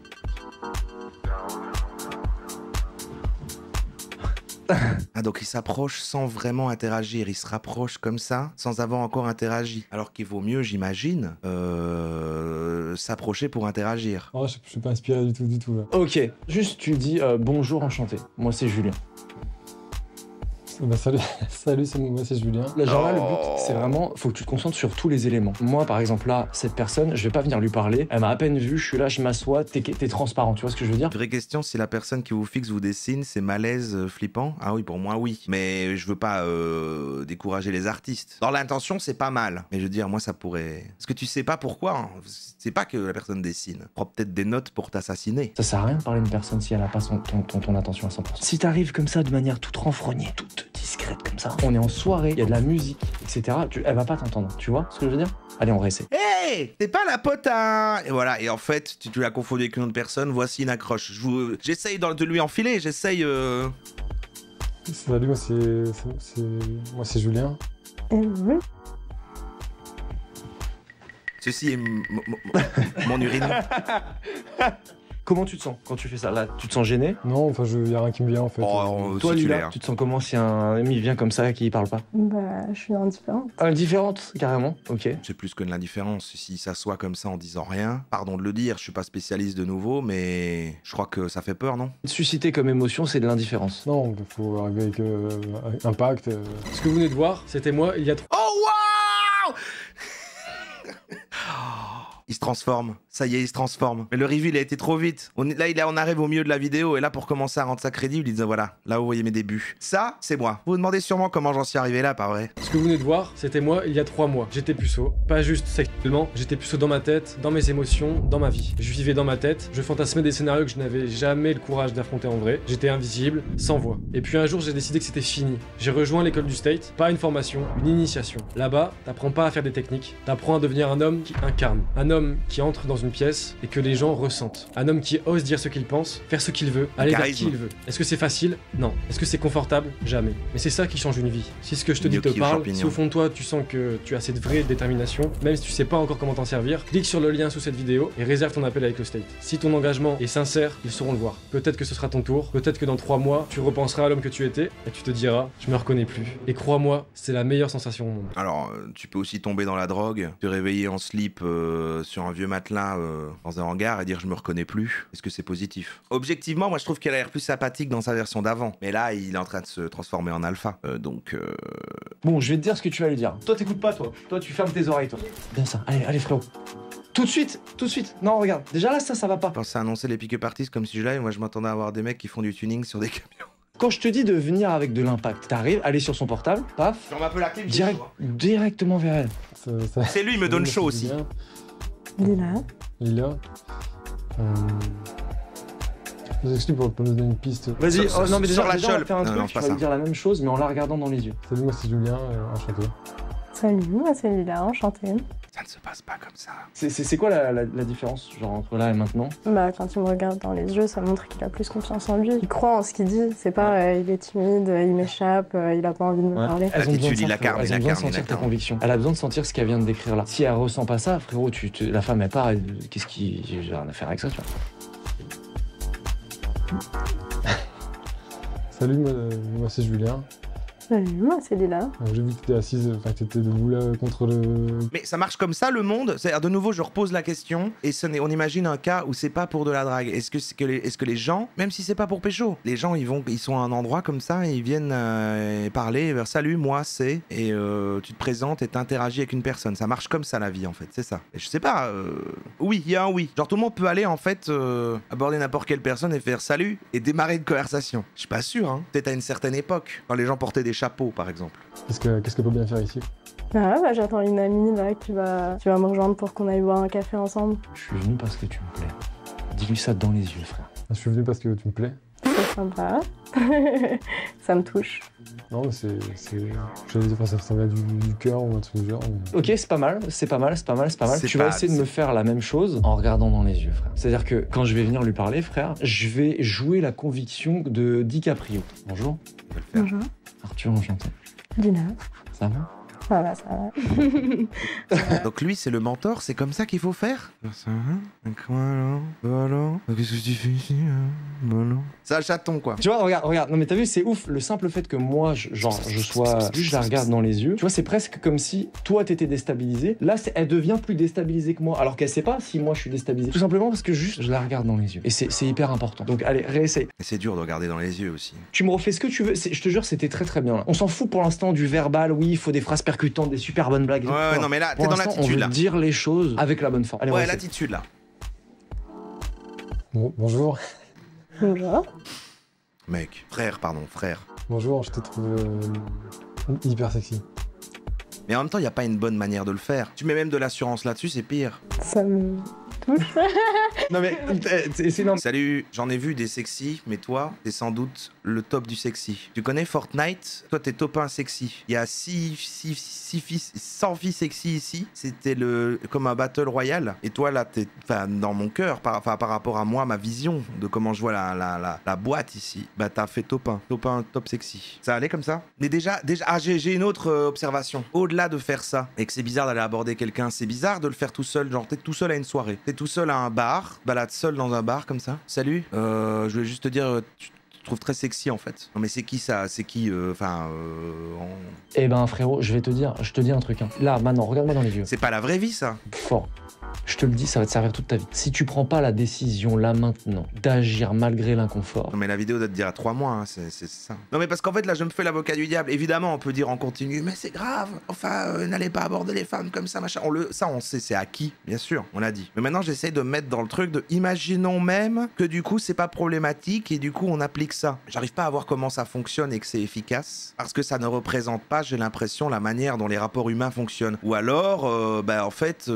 Ah donc il s'approche sans vraiment interagir, il se rapproche comme ça, sans avoir encore interagi. Alors qu'il vaut mieux, j'imagine, s'approcher pour interagir. Oh, je suis pas inspiré du tout là. Ok, juste tu dis bonjour, enchanté. Moi c'est Julien. Bah, salut, moi c'est Julien. Là, genre là, le but, c'est vraiment, faut que tu te concentres sur tous les éléments. Moi, par exemple, là, cette personne, je vais pas venir lui parler. Elle m'a à peine vu, je suis là, je m'assois, t'es transparent, tu vois ce que je veux dire? Vraie question, si la personne qui vous fixe vous dessine, c'est malaise, flippant? Ah oui, pour moi, oui. Mais je veux pas décourager les artistes. Dans l'intention, c'est pas mal. Mais je veux dire, moi, ça pourrait... Parce que tu sais pas pourquoi, hein. C'est pas que la personne dessine. Prends peut-être des notes pour t'assassiner. Ça sert à rien de parler à une personne si elle a pas ton attention à 100%. Si t'arrives comme ça, de manière toute renfrognée, toute discrète comme ça, on est en soirée, il y a de la musique, etc. Elle va pas t'entendre, tu vois ce que je veux dire? Allez, on réessaie. Hey, t'es pas la pote à... Et voilà, et en fait, tu l'as confondu avec une autre personne, voici une accroche. J'essaye de lui enfiler, j'essaye... Salut, moi c'est Julien. Ceci est mon urine. Comment tu te sens quand tu fais ça? Là, tu te sens gêné? Non, enfin, y a rien qui me vient en fait. Oh, toi, si Lila, tu te sens comment si un ami vient comme ça et qui parle pas? Bah, je suis indifférente. Indifférente, carrément, ok. C'est plus que de l'indifférence. S'il s'assoit comme ça en disant rien, pardon de le dire, je suis pas spécialiste de nouveau, mais je crois que ça fait peur, non? Susciter comme émotion, c'est de l'indifférence. Non, il faut arriver avec impact. Ce que vous venez de voir, c'était moi il y a 3... Oh, waouh! Il se transforme. Ça y est, il se transforme. Mais le reveal a été trop vite. On arrive au milieu de la vidéo et là, pour commencer à rendre ça crédible, il dit voilà, là vous voyez mes débuts. Ça, c'est moi. Vous vous demandez sûrement comment j'en suis arrivé là, pas vrai? Ce que vous venez de voir, c'était moi il y a 3 mois. J'étais puceau. Pas juste sexuellement, j'étais puceau dans ma tête, dans mes émotions, dans ma vie. Je vivais dans ma tête, je fantasmais des scénarios que je n'avais jamais le courage d'affronter en vrai. J'étais invisible, sans voix. Et puis un jour, j'ai décidé que c'était fini. J'ai rejoint l'école du State, pas une formation, une initiation. Là-bas, t'apprends pas à faire des techniques, t'apprends à devenir un homme qui incarne. Un homme qui entre dans une pièce et que les gens ressentent. Un homme qui ose dire ce qu'il pense, faire ce qu'il veut, aller vers qui il veut. Est-ce que c'est facile? Non. Est-ce que c'est confortable? Jamais. Mais c'est ça qui change une vie. Si ce que je te dis te parle, si au fond de toi tu sens que tu as cette vraie détermination, même si tu sais pas encore comment t'en servir, clique sur le lien sous cette vidéo et réserve ton appel avec le State. Si ton engagement est sincère, ils sauront le voir. Peut-être que ce sera ton tour, peut-être que dans 3 mois, tu repenseras à l'homme que tu étais et tu te diras, je me reconnais plus. Et crois-moi, c'est la meilleure sensation au monde. Alors, tu peux aussi tomber dans la drogue, te réveiller en slip sur un vieux matelas dans un hangar et dire je me reconnais plus. Est-ce que c'est positif? Objectivement, moi je trouve qu'elle a l'air plus sympathique dans sa version d'avant. Mais là, il est en train de se transformer en alpha. Bon, je vais te dire ce que tu vas lui dire. Toi, t'écoutes pas, toi. Toi, tu fermes tes oreilles, toi. Bien ça. Allez, allez, frérot. Tout de suite, tout de suite. Non, regarde. Déjà là, ça va pas. Pensez à annoncer les pick-up artists comme si je l'avais. Moi, je m'attendais à avoir des mecs qui font du tuning sur des camions. Quand je te dis de venir avec de l'impact, t'arrives, aller sur son portable, paf. J'en m'appelle la clé, directement vers elle. C'est lui, il me donne chaud aussi. Lila. Vous expliquez pour nous donner une piste. Vas-y, non mais déjà, sur la on va faire un truc, tu vas lui dire la même chose mais en la regardant dans les yeux. Salut, moi c'est Julien, enchanté. Salut, moi c'est Lila, enchantée. Ça ne se passe pas comme ça. C'est quoi la différence, genre, entre là et maintenant? Bah, quand il me regarde dans les yeux, ça montre qu'il a plus confiance en lui. Il croit en ce qu'il dit, c'est pas il est timide, il m'échappe, il a pas envie de me parler. Elles ont besoin de sentir tes convictions. Elle a besoin de sentir ce qu'elle vient de décrire là. Si elle ressent pas ça, frérot, la femme elle part, qu'est-ce qui... J'ai rien à faire avec ça, tu vois. Salut, moi c'est Julien. Salut, moi c'est Lila. J'ai vu que t'étais assise, enfin que t'étais debout là contre le... Mais ça marche comme ça le monde? C'est-à-dire de nouveau je repose la question et on imagine un cas où c'est pas pour de la drague. Est-ce que les gens, même si c'est pas pour pécho, les gens ils sont à un endroit comme ça et ils viennent parler, salut moi c'est, et tu te présentes et t'interagis avec une personne. Ça marche comme ça la vie en fait, c'est ça. Et je sais pas, oui, il y a un oui. Genre tout le monde peut aller en fait aborder n'importe quelle personne et faire salut et démarrer une conversation. Je suis pas sûr, hein. Peut-être à une certaine époque, quand les gens portaient des chapeaux par exemple. Qu'est-ce qu'on peut bien faire ici? Ah bah j'attends une amie là qui va me rejoindre pour qu'on aille boire un café ensemble. Je suis venu parce que tu me plais. Dis-lui ça dans les yeux, frère. Je suis venu parce que tu me plais. C'est sympa. Ça me touche. Non mais ça va du cœur ou un truc du genre. Mais... Ok, c'est pas mal. Tu vas essayer de me faire la même chose en regardant dans les yeux, frère. C'est-à-dire que quand je vais venir lui parler, frère, je vais jouer la conviction de DiCaprio. Bonjour. Bonjour. Arthur, enchanté. Lila. Ça va? Ça va, ça va. Donc lui c'est le mentor, c'est comme ça qu'il faut faire? Ça va? Voilà. Qu'est-ce que tu fais ici? Voilà. C'est un chaton quoi. Tu vois, regarde, non mais t'as vu, c'est ouf, le simple fait que moi, je la regarde dans les yeux, tu vois, c'est presque comme si toi t'étais déstabilisé, là elle devient plus déstabilisée que moi, alors qu'elle sait pas si moi je suis déstabilisé. Tout simplement parce que juste je la regarde dans les yeux. Et c'est hyper important. Donc allez, réessaye. Et c'est dur de regarder dans les yeux aussi. Tu me refais ce que tu veux, je te jure, c'était très très bien là. On s'en fout pour l'instant du verbal, oui, il faut des phrases percutantes, des super bonnes blagues. Ouais, non mais là, t'es dans l'attitude là. On veut dire les choses avec la bonne forme. Allez, ouais, l'attitude là. Bon, bonjour. Bonjour. Mec, frère. Bonjour, je te trouve hyper sexy. Mais en même temps, il n'y a pas une bonne manière de le faire. Tu mets même de l'assurance là-dessus, c'est pire. Ça me touche. Non mais, c'est non. Salut, j'en ai vu des sexy, mais toi, t'es sans doute le top du sexy. Tu connais Fortnite? Toi, t'es top 1 sexy. Il y a 100 filles sexy ici. C'était comme un battle royal. Et toi, là, t'es dans mon cœur, par rapport à moi, ma vision de comment je vois la boîte ici. Bah, t'as fait top 1. Top 1, top sexy. Ça allait comme ça? Mais déjà, j'ai une autre observation. Au-delà de faire ça, et que c'est bizarre d'aller aborder quelqu'un, c'est bizarre de le faire tout seul. Genre, t'es tout seul à une soirée. T'es tout seul à un bar, balade seul dans un bar comme ça. Salut, je voulais juste te dire, tu te trouves très sexy en fait. Non mais c'est qui ça? C'est qui Eh ben frérot, je te dis un truc. Hein. Là, maintenant, regarde-moi dans les yeux. C'est pas la vraie vie ça. Fort. Je te le dis, ça va te servir toute ta vie. Si tu prends pas la décision là maintenant d'agir malgré l'inconfort. Non mais la vidéo doit te dire à 3 mois, hein, c'est ça. Non mais parce qu'en fait là je me fais l'avocat du diable. Évidemment on peut dire en continu, mais c'est grave. Enfin n'allez pas aborder les femmes comme ça machin. Ça on sait, c'est acquis, bien sûr, on l'a dit. Mais maintenant j'essaye de me mettre dans le truc de imaginons même que du coup c'est pas problématique et du coup on applique ça. J'arrive pas à voir comment ça fonctionne et que c'est efficace parce que ça ne représente pas, j'ai l'impression, la manière dont les rapports humains fonctionnent. Ou alors en fait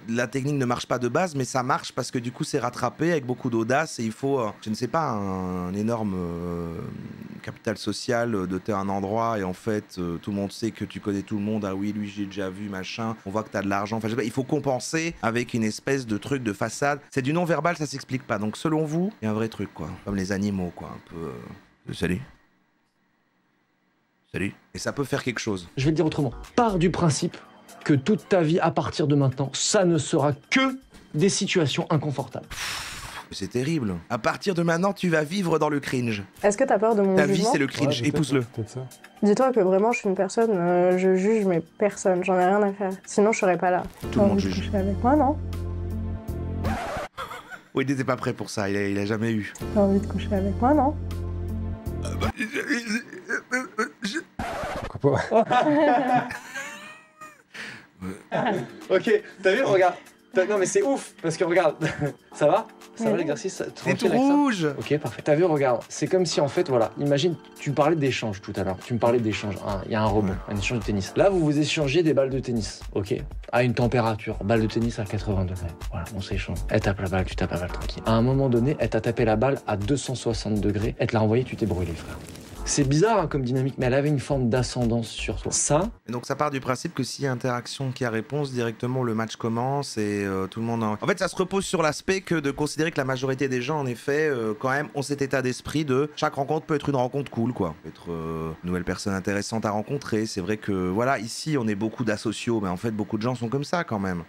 la technique ne marche pas de base mais ça marche parce que du coup c'est rattrapé avec beaucoup d'audace et il faut, je ne sais pas, un énorme capital social de t'es un endroit et en fait tout le monde sait que tu connais tout le monde, ah oui lui j'ai déjà vu machin, on voit que t'as de l'argent, enfin je sais pas, il faut compenser avec une espèce de truc de façade, c'est du non-verbal, ça s'explique pas, donc selon vous, il y a un vrai truc quoi, comme les animaux quoi, un peu... Salut. Salut. Et ça peut faire quelque chose. Je vais le dire autrement. Pars du principe que toute ta vie à partir de maintenant, ça ne sera que des situations inconfortables. C'est terrible. À partir de maintenant, tu vas vivre dans le cringe. Est-ce que t'as peur de mon Ta jugement? vie, c'est le cringe. Épouse-le. Dis-toi que vraiment, je suis une personne, je juge mais personne, j'en ai rien à faire. Sinon, je serais pas là. Tout le monde juge. Coucher avec moi, non? Oui, il n'était pas prêt pour ça, il a jamais eu. T'as envie de coucher avec moi, non? Pourquoi pas? Ok, t'as vu, regarde. Non mais c'est ouf, parce que regarde, ça va? Ça va l'exercice? C'est tout rouge! Ok, parfait. T'as vu, regarde, c'est comme si en fait, voilà, imagine, tu me parlais d'échange tout à l'heure, tu me parlais d'échange, il y a un rebond, un échange de tennis. Là, vous vous échangez des balles de tennis, ok? À une température, balle de tennis à 80 degrés, voilà, on s'échange. Elle tape la balle, tu tapes la balle tranquille. À un moment donné, elle t'a tapé la balle à 260 degrés, elle te l'a envoyée, tu t'es brûlé, frère. C'est bizarre hein, comme dynamique, mais elle avait une forme d'ascendance sur toi. Ça... Et donc ça part du principe que s'il y a interaction, qu'il y a réponse, directement le match commence et tout le monde... En fait, ça se repose sur l'aspect que de considérer que la majorité des gens, en effet, quand même, ont cet état d'esprit de chaque rencontre peut être une rencontre cool, quoi. Peut être une nouvelle personne intéressante à rencontrer. C'est vrai que, voilà, ici, on est beaucoup d'asociaux, mais en fait, beaucoup de gens sont comme ça, quand même.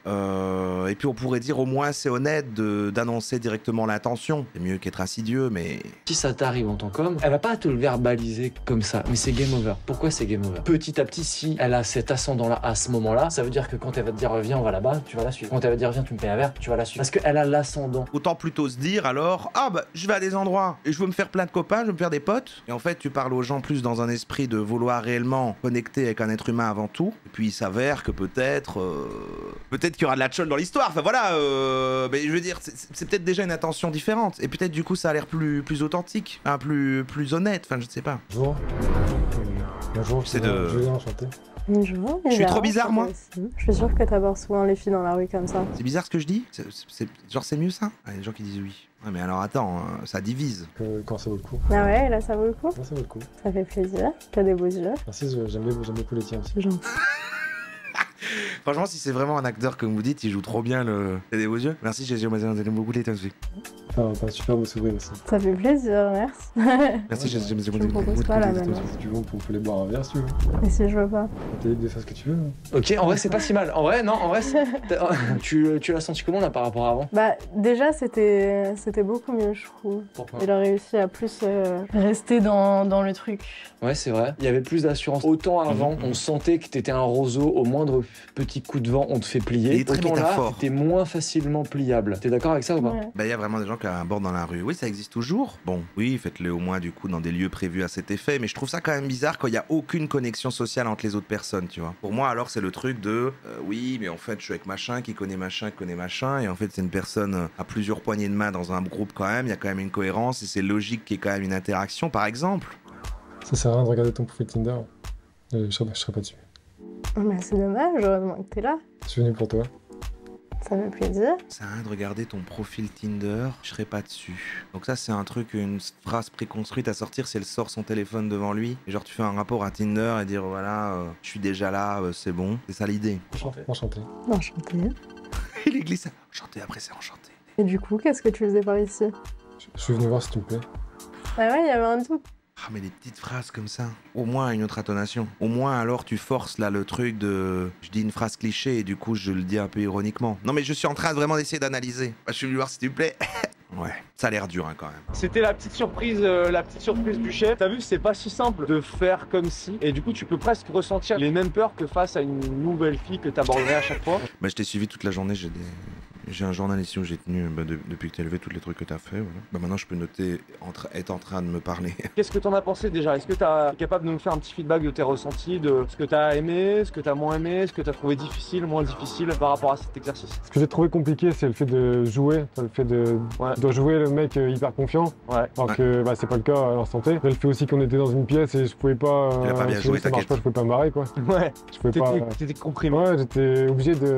Et puis, on pourrait dire, au moins, c'est honnête d'annoncer directement l'intention. C'est mieux qu'être insidieux, mais... Si ça t'arrive en tant qu'homme, elle va pas te le verbaliser comme ça, mais c'est game over. Pourquoi c'est game over? Petit à petit, si elle a cet ascendant-là à ce moment-là, ça veut dire que quand elle va te dire viens, on va là-bas, tu vas la suivre. Quand elle va te dire viens, tu me payes un verre, tu vas la suivre. Parce qu'elle a l'ascendant. Autant plutôt se dire alors, ah bah je vais à des endroits et je veux me faire plein de copains, je veux me faire des potes. Et en fait, tu parles aux gens plus dans un esprit de vouloir réellement connecter avec un être humain avant tout. Et puis il s'avère que peut-être qu'il y aura de la tchol dans l'histoire. Enfin voilà, mais je veux dire, c'est peut-être déjà une intention différente. Et peut-être du coup ça a l'air plus authentique, hein, plus honnête. Enfin je ne sais pas. Bonjour. Bonjour, c'est de... Je viens enchanté. Bonjour. Je suis trop bizarre, moi. Je suis sûre que t'abordes souvent les filles dans la rue comme ça. C'est bizarre ce que je dis? Genre c'est mieux ça? Il y a des gens qui disent oui. Ouais mais alors attends, ça divise. Quand ça vaut le coup. Ah ouais, là ça vaut le coup? Là ça vaut le coup. Ça fait plaisir. T'as des beaux yeux. Merci, j'aime beaucoup les tiens aussi. C'est gentil. Franchement, si c'est vraiment un acteur comme vous dites, il joue trop bien le... T'as des beaux yeux? Merci, j'aime beaucoup les tiens aussi. Enfin, t'as un super beau sourire aussi. Ça fait plaisir, merci. Merci, j'aime beaucoup les tiens. Si tu veux, on peut aller boire un verre si tu veux. Mais si je veux pas. T'es libre de faire ce que tu veux. Hein. Ok, en vrai, c'est pas si mal. En vrai, non, en vrai, tu l'as senti comment là par rapport à avant? Bah, déjà, c'était beaucoup mieux, je trouve. Pourquoi? Il a réussi à plus rester dans le truc. Ouais, c'est vrai. Il y avait plus d'assurance. Autant avant, on sentait que t'étais un roseau, au moindre petit coup de vent, on te fait plier. Autant là, t'étais moins facilement pliable. T'es d'accord avec ça ou pas? Ouais. Bah, il y a vraiment des gens qui abordent dans la rue. Oui, ça existe toujours. Bon, oui, faites-le au moins du coup dans des lieux prévus à cet effet. Mais je trouve ça quand même bizarre quand il n'y a aucune connexion sociale entre les autres personnes, tu vois. Pour moi, alors, c'est le truc de oui, mais en fait, je suis avec machin, qui connaît machin, et en fait, c'est une personne à plusieurs poignées de main dans un groupe quand même. Il y a quand même une cohérence et c'est logique qu'il y ait quand même une interaction, par exemple. Ça sert à rien de regarder ton profil Tinder. Je serai pas dessus. Mais c'est dommage, heureusement que t'es là. Je suis venu pour toi. Ça me fait plaisir. Ça sert à rien de regarder ton profil Tinder, je serai pas dessus. Donc ça c'est un truc, une phrase préconstruite à sortir si elle sort son téléphone devant lui. Et genre tu fais un rapport à Tinder et dire voilà, je suis déjà là, c'est bon. C'est ça l'idée. Enchanté. Enchanté. Il est glissé. Enchanté, après c'est enchanté. Et du coup, qu'est-ce que tu faisais par ici? Je suis venu voir si tu me plais. Ah ouais, il y avait un doute. Ah mais des petites phrases comme ça, au moins une autre intonation. Au moins alors tu forces là le truc de... Je dis une phrase cliché et du coup je le dis un peu ironiquement. Non mais je suis en train de vraiment d'essayer d'analyser. Bah, je suis venu voir s'il te plaît. Ouais, ça a l'air dur hein, quand même. C'était la petite surprise du chef. T'as vu, c'est pas si simple de faire comme si. Et du coup, tu peux presque ressentir les mêmes peurs que face à une nouvelle fille que t'aborderais à chaque fois. Bah je t'ai suivi toute la journée, j'ai J'ai un journal ici où j'ai tenu depuis que t'as levé tous les trucs que t'as fait. Voilà. Bah maintenant je peux noter être en train de me parler. Qu'est-ce que t'en as pensé déjà? Est-ce que t'es capable de nous faire un petit feedback de tes ressentis, de ce que t'as aimé, ce que t'as moins aimé, ce que t'as trouvé difficile, moins difficile par rapport à cet exercice? Ce que j'ai trouvé compliqué, c'est le fait de jouer, le fait de jouer le mec hyper confiant. Alors que bah, c'est pas le cas à l'instant T. Le fait aussi qu'on était dans une pièce et je pouvais pas. Il a pas bien joué, t'inquiète. Je pouvais pas me barrer quoi. Ouais. Je pouvais pas. T'étais comprimé. Ouais, j'étais obligé de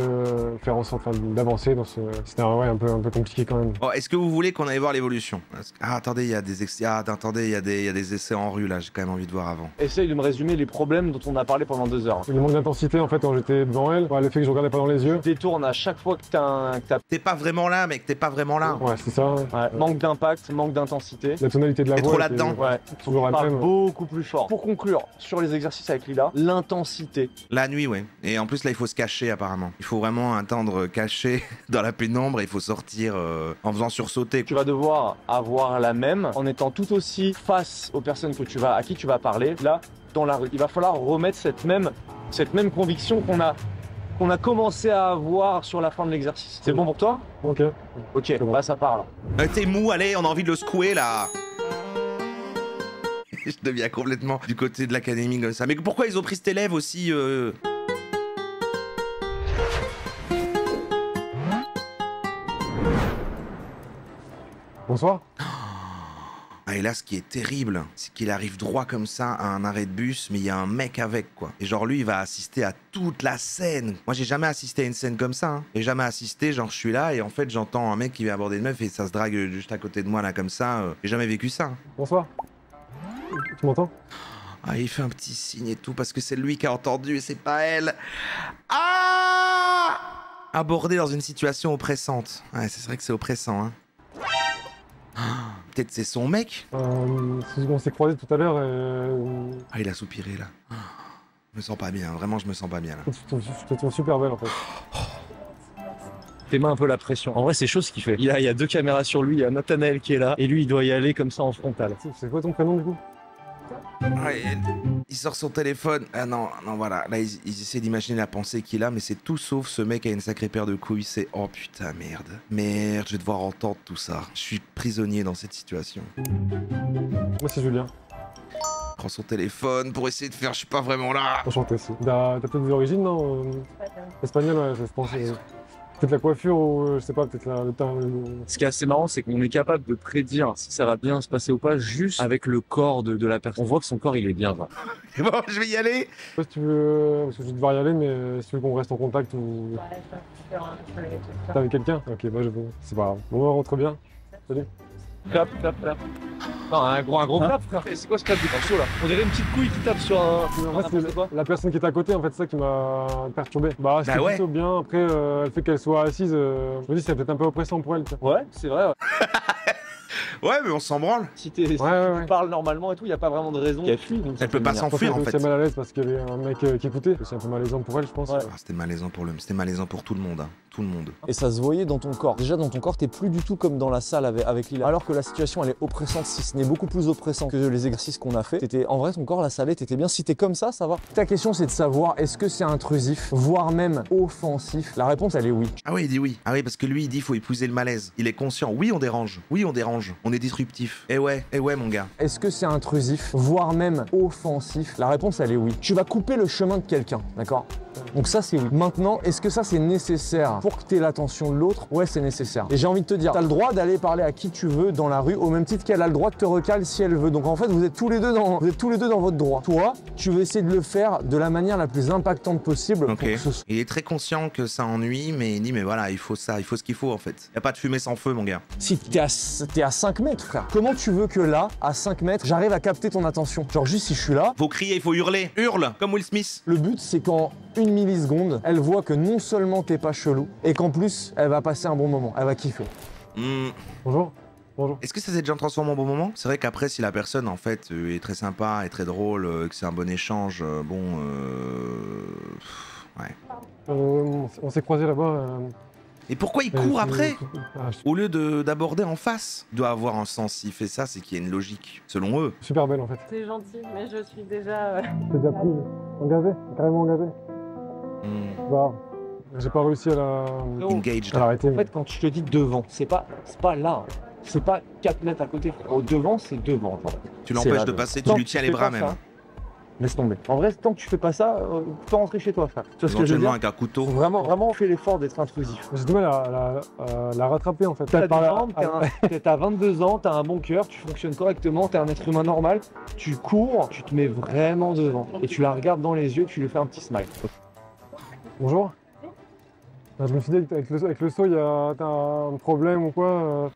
faire en sorte d'avancer dans ce. C'était un peu compliqué quand même. Bon, est-ce que vous voulez qu'on aille voir l'évolution? Ah attendez, il y a des attendez, il y a des essais en rue là. J'ai quand même envie de voir avant. Essaye de me résumer les problèmes dont on a parlé pendant 2 heures. Le manque d'intensité en fait quand j'étais devant elle. Ouais, le fait que je regardais pas dans les yeux. Tu détournes à chaque fois que t'as T'es pas vraiment là, mec. T'es pas vraiment là. Ouais, c'est ça. Ouais. Manque d'impact, manque d'intensité. La tonalité de la voix. T'es trop là-dedans. Ouais. Toujours tu parles même. beaucoup plus fort. Pour conclure sur les exercices avec Lila, l'intensité. La nuit, ouais. Et en plus là, il faut se cacher apparemment. Il faut vraiment attendre caché dans la pénombre et il faut sortir en faisant sursauter. Tu vas devoir avoir la même en étant tout aussi face aux personnes à qui tu vas parler. Là, dans la rue, il va falloir remettre cette même conviction qu'on a commencé à avoir sur la fin de l'exercice. C'est bon pour toi? Ok. Ok, bon. Là ça part là. T'es mou, allez, on a envie de le secouer là. Je deviens complètement du côté de l'académie comme ça. Mais pourquoi ils ont pris cet élève aussi Bonsoir. Ah, et là, ce qui est terrible, c'est qu'il arrive droit comme ça à un arrêt de bus, mais il y a un mec avec, quoi. Et genre, lui, il va assister à toute la scène. Moi, j'ai jamais assisté à une scène comme ça, hein. J'ai jamais assisté, genre, je suis là, et en fait, j'entends un mec qui vient aborder une meuf, et ça se drague juste à côté de moi, là, comme ça. J'ai jamais vécu ça. Hein. Bonsoir. Tu m'entends? Ah, il fait un petit signe et tout, parce que c'est lui qui a entendu, et c'est pas elle. Ah! Abordé dans une situation oppressante. Ouais, c'est vrai que c'est oppressant, hein. Peut-être c'est son mec. On s'est croisés tout à l'heure et... Ah, il a soupiré là. Je me sens pas bien, vraiment je me sens pas bien là. Je te trouve super belle en fait. Tes mains un peu la pression. En vrai c'est chaud ce qu'il fait. Il y a 2 caméras sur lui, il y a Nathanaël qui est là et lui il doit y aller comme ça en frontal. C'est quoi ton prénom du coup? Ouais, il sort son téléphone. Ah non, voilà. Là, il essaie d'imaginer la pensée qu'il a, mais c'est tout sauf ce mec a une sacrée paire de couilles. C'est oh putain, merde. Merde, je vais devoir entendre tout ça. Je suis prisonnier dans cette situation. Moi, c'est Julien. Prends son téléphone pour essayer de faire, je suis pas vraiment là. Enchanté aussi. T'as peut-être des origines, non? Espagnol, ouais, je pense. Peut-être la coiffure ou je sais pas, peut-être le teint. Ce qui est assez marrant, c'est qu'on est capable de prédire si ça va bien se passer ou pas juste avec le corps de la personne. On voit que son corps il est bien. Bon, je vais y aller. Je sais pas si tu veux, parce que je vais devoir y aller, mais si tu veux qu'on reste en contact ou. T'es avec quelqu'un? Ok, bah c'est pas grave. Bon, on rentre bien. Salut. Clap. Non, un gros clap, frère. C'est quoi ce clap du morceau là? On dirait une petite couille qui tape sur un. En fait, c'est la personne qui est à côté, en fait, c'est ça qui m'a perturbé. Bah, c'était plutôt bien. Après, le fait qu'elle soit assise, je me dis, c'est peut-être un peu oppressant pour elle. Ouais, c'est vrai. Ouais. Ouais, mais on s'en branle. Si tu parles normalement et tout, il n'y a pas vraiment de raison qu'elle fuit. Elle peut pas s'enfuir en fait. C'est mal à l'aise parce qu'il y avait un mec qui écoutait. C'est un peu malaisant pour elle, je pense. Ouais. Ah, c'était malaisant pour tout le monde. Hein. Tout le monde. Et ça se voyait dans ton corps. Déjà, dans ton corps, t'es plus du tout comme dans la salle avec Lila. Alors que la situation, elle est oppressante, si ce n'est beaucoup plus oppressant que les exercices qu'on a fait. En vrai, ton corps, la salle, t'étais bien. Si t'es comme ça va. Ta question, c'est de savoir est-ce que c'est intrusif, voire même offensif. La réponse, elle est oui. Ah oui, il dit oui. Ah oui, parce que lui, il dit il faut épouser le malaise. Il est conscient. Oui, on dérange. Oui, on dérange. On est disruptif. Eh ouais, mon gars. Est-ce que c'est intrusif, voire même offensif? La réponse, elle est oui. Tu vas couper le chemin de quelqu'un, d'accord? Donc ça, c'est oui. Maintenant, est-ce que ça, c'est nécessaire pour que tu aies l'attention de l'autre? Ouais, c'est nécessaire. Et j'ai envie de te dire, tu as le droit d'aller parler à qui tu veux dans la rue, au même titre qu'elle a le droit de te recaler si elle veut. Donc en fait, vous êtes tous les deux dans votre droit. Toi, tu veux essayer de le faire de la manière la plus impactante possible. Okay. Il est très conscient que ça ennuie, mais il dit, mais voilà, il faut ça, il faut ce qu'il faut en fait. Il n'y a pas de fumée sans feu, mon gars. Si t'es à 5 mètres, frère, comment tu veux que là, à 5 mètres, j'arrive à capter ton attention? Genre juste si je suis là... Faut crier, il faut hurler. Hurle, comme Will Smith. Le but, c'est qu'en 1 milliseconde, elle voit que non seulement t'es pas chelou, et qu'en plus, elle va passer un bon moment, elle va kiffer. Bonjour. Est-ce que ça s'est déjà transformé en bon moment? C'est vrai qu'après, si la personne, en fait, est très sympa, est très drôle, que c'est un bon échange, ouais. On s'est croisés là-bas. Et pourquoi il court après? Au lieu d'aborder en face? Il doit avoir un sens. S'il fait ça, c'est qu'il y a une logique, selon eux. Super belle, en fait. C'est gentil, mais je suis déjà... T'es déjà prise, engagée, carrément engagée. Bah, J'ai pas réussi à la... Engage. À l'arrêter. En fait, quand je te dis devant, c'est pas là. C'est pas 4 mètres à côté. Au devant, c'est devant. Tu l'empêches de passer, tu lui tiens les bras même. Laisse tomber. En vrai, tant que tu fais pas ça, tu peux rentrer chez toi, frère. Tu vois ce que je veux dire? Avec un couteau. Faut vraiment fais l'effort d'être intrusif. J'ai du mal à la rattraper en fait. T'as 22 ans, t'as un bon cœur, tu fonctionnes correctement, t'es un être humain normal, tu cours, tu te mets vraiment devant. Et tu la regardes dans les yeux, tu lui fais un petit smile. Bonjour. Je me suis dit avec le saut, t'as un problème ou quoi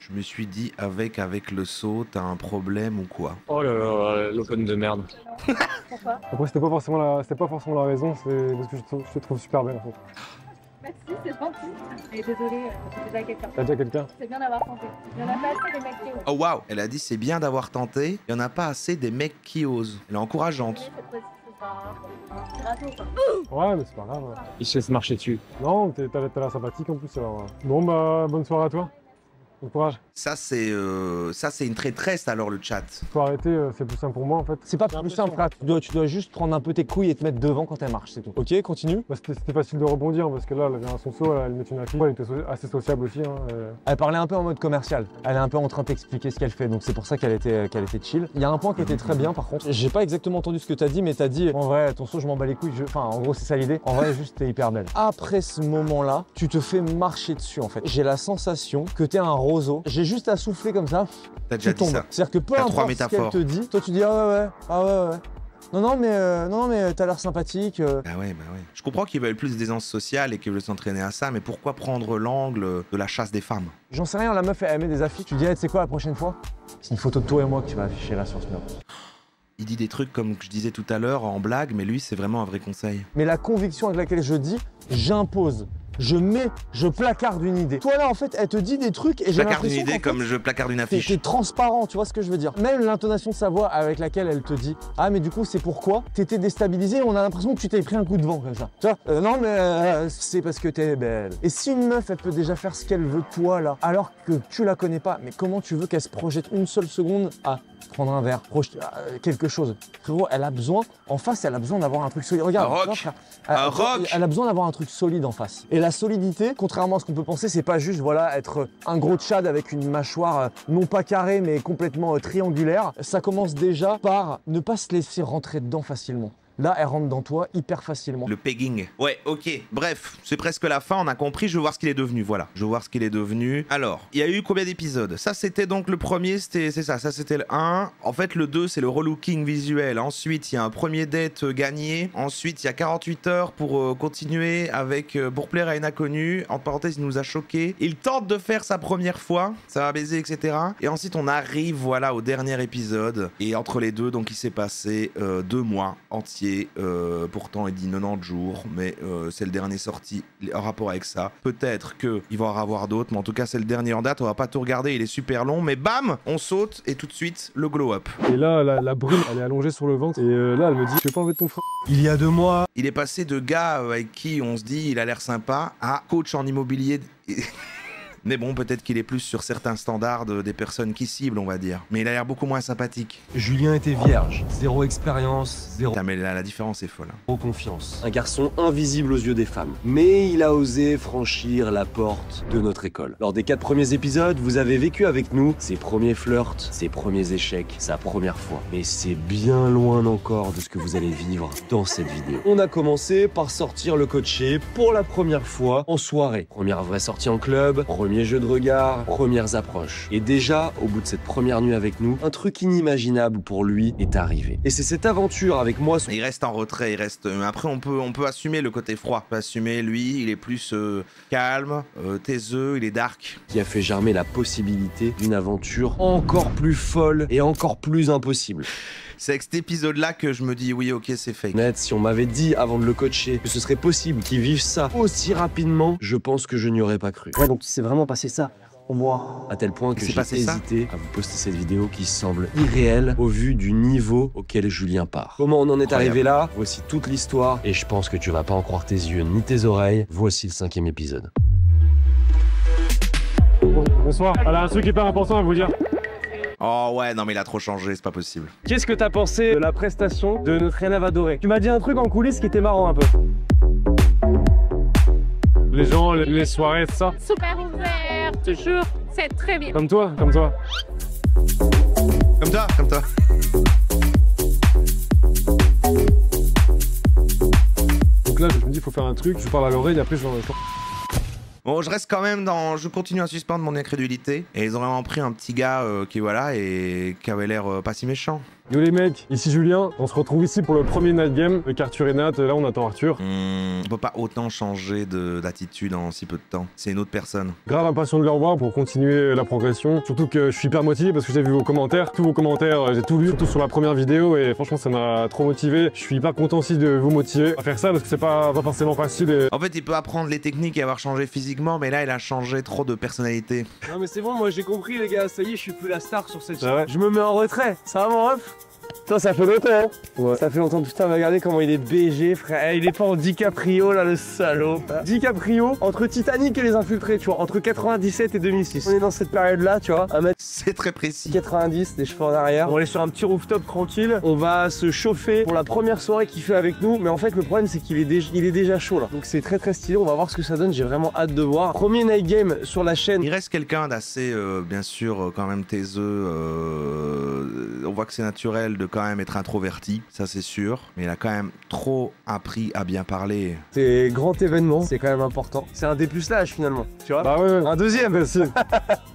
Je me suis dit avec le saut, t'as un problème ou quoi? Oh là là, l'open de merde. Pourquoi? Après c'était pas forcément la raison, c'est parce que je te trouve super belle en fait. Merci, c'est gentil. Et désolée, c'est déjà quelqu'un. T'as déjà quelqu'un? C'est bien d'avoir tenté. Il y en a pas assez des mecs qui osent. Oh waouh, elle a dit c'est bien d'avoir tenté, il y en a pas assez des mecs qui osent. Elle est encourageante. Cette fois-ci, c'est pas un râteau, quoi. Ouais, mais c'est pas grave. Il se laisse marcher dessus. Non, t'as l'air sympathique en plus alors. Bon bah, bonne soirée à toi. Bon courage. Ça c'est une traîtresse alors le chat. Faut arrêter, c'est plus simple pour moi en fait. C'est pas plus simple, frère. Tu dois juste prendre un peu tes couilles et te mettre devant quand elle marche, c'est tout. Ok, continue. Bah, c'était facile de rebondir parce que là, elle vient à son saut, elle met une affiche. Elle était assez sociable aussi. Hein, Elle parlait un peu en mode commercial. Elle est un peu en train d'expliquer ce qu'elle fait, donc c'est pour ça qu'elle était chill. Il y a un point qui était très bien par contre. J'ai pas exactement entendu ce que t'as dit, mais t'as dit en vrai, ton saut, je m'en bats les couilles. Enfin, en gros, c'est ça l'idée. En vrai, juste t'es hyper belle. Après ce moment-là, tu te fais marcher dessus en fait. J'ai la sensation que t'es un roseau. J'ai juste à souffler comme ça. T'as déjà dit ça. C'est-à-dire que peu importe ce qu'elle te dit, toi tu dis ah ouais. Non mais t'as l'air sympathique. Bah ouais. Je comprends qu'ils veulent plus d'aisance sociale et qu'ils veulent s'entraîner à ça, mais pourquoi prendre l'angle de la chasse des femmes? J'en sais rien, la meuf elle met des affiches, tu dis tu sais quoi la prochaine fois? C'est une photo de toi et moi que tu vas afficher là sur ce mur. Il dit des trucs comme je disais tout à l'heure en blague, mais lui c'est vraiment un vrai conseil. Mais la conviction avec laquelle je dis, j'impose. Je placarde une idée. Toi là en fait elle te dit des trucs et j'ai l'impression placarde une idée comme je placarde une affiche. T'es transparent, tu vois ce que je veux dire. Même l'intonation de sa voix avec laquelle elle te dit ah mais du coup c'est pourquoi t'étais déstabilisé, on a l'impression que tu t'es pris un coup de vent comme ça. Tu vois non mais c'est parce que t'es belle. Et si une meuf elle peut déjà faire ce qu'elle veut toi là, alors que tu la connais pas, mais comment tu veux qu'elle se projette une seule seconde à prendre un verre, projeter quelque chose? Frérot, elle a besoin, en face elle a besoin d'avoir un truc solide. Regarde, un rock. Elle a besoin d'avoir un truc solide en face. Et la solidité, contrairement à ce qu'on peut penser, c'est pas juste voilà être un gros tchad avec une mâchoire non pas carrée mais complètement triangulaire. Ça commence déjà par ne pas se laisser rentrer dedans facilement. Là, elle rentre dans toi hyper facilement. Le pegging. Ouais, ok. Bref, c'est presque la fin, on a compris. Je veux voir ce qu'il est devenu. Voilà, je veux voir ce qu'il est devenu. Alors, il y a eu combien d'épisodes? Ça, c'était donc le premier, c'est ça. Ça, c'était le 1. En fait, le 2, c'est le relooking visuel. Ensuite, il y a un premier date gagné. Ensuite, il y a 48 heures pour continuer avec pour plaire à une inconnue. En parenthèse, il nous a choqué. Il tente de faire sa première fois. Ça va baiser, etc. Et ensuite, on arrive, voilà, au dernier épisode. Et entre les deux, donc, il s'est passé 2 mois entiers. Pourtant il dit 90 jours, mais c'est le dernier sorti en rapport avec ça. Peut-être qu'il va y en avoir d'autres, mais en tout cas c'est le dernier en date. On va pas tout regarder, il est super long, mais bam, on saute et tout de suite le glow up. Et là la brume elle est allongée sur le ventre et là elle me dit je vais pas enlever ton frère. Il y a 2 mois, il est passé de gars avec qui on se dit il a l'air sympa à coach en immobilier. Mais bon, peut-être qu'il est plus sur certains standards des personnes qui ciblent, on va dire. Mais il a l'air beaucoup moins sympathique. Julien était vierge, 0 expérience, 0... Putain, mais la différence est folle. confiance. Un garçon invisible aux yeux des femmes. Mais il a osé franchir la porte de notre école. Lors des 4 premiers épisodes, vous avez vécu avec nous ses premiers flirts, ses premiers échecs, sa première fois. Mais c'est bien loin encore de ce que vous allez vivre dans cette vidéo. On a commencé par sortir le coaché pour la première fois en soirée. Première vraie sortie en club, premier jeu de regard, premières approches. Et déjà, au bout de cette première nuit avec nous, un truc inimaginable pour lui est arrivé. Et c'est cette aventure avec moi... Il reste en retrait, il reste... Après, on peut assumer le côté froid. On peut assumer, lui, il est plus calme, taiseux, il est dark. Qui a fait germer la possibilité d'une aventure encore plus folle et encore plus impossible. C'est avec cet épisode-là que je me dis, oui, ok, c'est fake. Net, si on m'avait dit avant de le coacher que ce serait possible qu'il vive ça aussi rapidement, je pense que je n'y aurais pas cru. Ouais, donc c'est vraiment passé ça pour moi. À tel point que j'ai hésité à vous poster cette vidéo qui semble irréelle au vu du niveau auquel Julien part. Comment on en est arrivé là? Voici toute l'histoire et je pense que tu vas pas en croire tes yeux ni tes oreilles. Voici le 5e épisode. Bonsoir, elle a un truc hyper important à vous dire. Oh ouais, non mais il a trop changé, c'est pas possible. Qu'est-ce que t'as pensé de la prestation de notre élève adoré? Tu m'as dit un truc en coulisses qui était marrant un peu. Les gens, les soirées, tout ça. Super ouvert, toujours, c'est très bien. Comme toi, comme toi. Comme toi, comme toi. Donc là, je me dis, il faut faire un truc, je parle à l'oreille, après je... Bon, je reste quand même dans... Je continue à suspendre mon incrédulité. Et ils ont vraiment pris un petit gars qui, voilà, et qui avait l'air pas si méchant. Yo les mecs, ici Julien, on se retrouve ici pour le premier night game avec Arthur et Nat, là on attend Arthur. On peut pas autant changer d'attitude en si peu de temps, c'est une autre personne. Grave impatient de le revoir pour continuer la progression, surtout que je suis hyper motivé parce que j'ai vu vos commentaires, tous vos commentaires, j'ai tout lu, surtout sur la première vidéo et franchement ça m'a trop motivé. Je suis hyper content aussi de vous motiver à faire ça parce que c'est pas forcément facile. Et... En fait il peut apprendre les techniques et avoir changé physiquement, mais là il a changé trop de personnalité. Non mais c'est bon, moi j'ai compris les gars, ça y est, je suis plus la star sur cette chaîne. Je me mets en retrait, ça va mon ref? Toi, ça fait longtemps, hein? Ouais. Ça fait longtemps, putain, regardez comment il est BG, frère. Il est pas en DiCaprio, là, le salaud. DiCaprio, entre Titanic et les Infiltrés, tu vois, entre 97 et 2006. On est dans cette période-là, tu vois, 1m... C'est très précis. 90, des cheveux en arrière. On est sur un petit rooftop tranquille. On va se chauffer pour la première soirée qu'il fait avec nous. Mais en fait, le problème, c'est qu'il est, déjà chaud, là. Donc, c'est très, très stylé. On va voir ce que ça donne. J'ai vraiment hâte de voir. Premier night game sur la chaîne. Il reste quelqu'un d'assez, bien sûr, quand même taiseux. On voit que c'est naturel de quand même être introverti, ça c'est sûr, mais il a quand même trop appris à bien parler. C'est grand événement, c'est quand même important. C'est un dépucelage finalement, tu vois. Bah ouais, un deuxième aussi.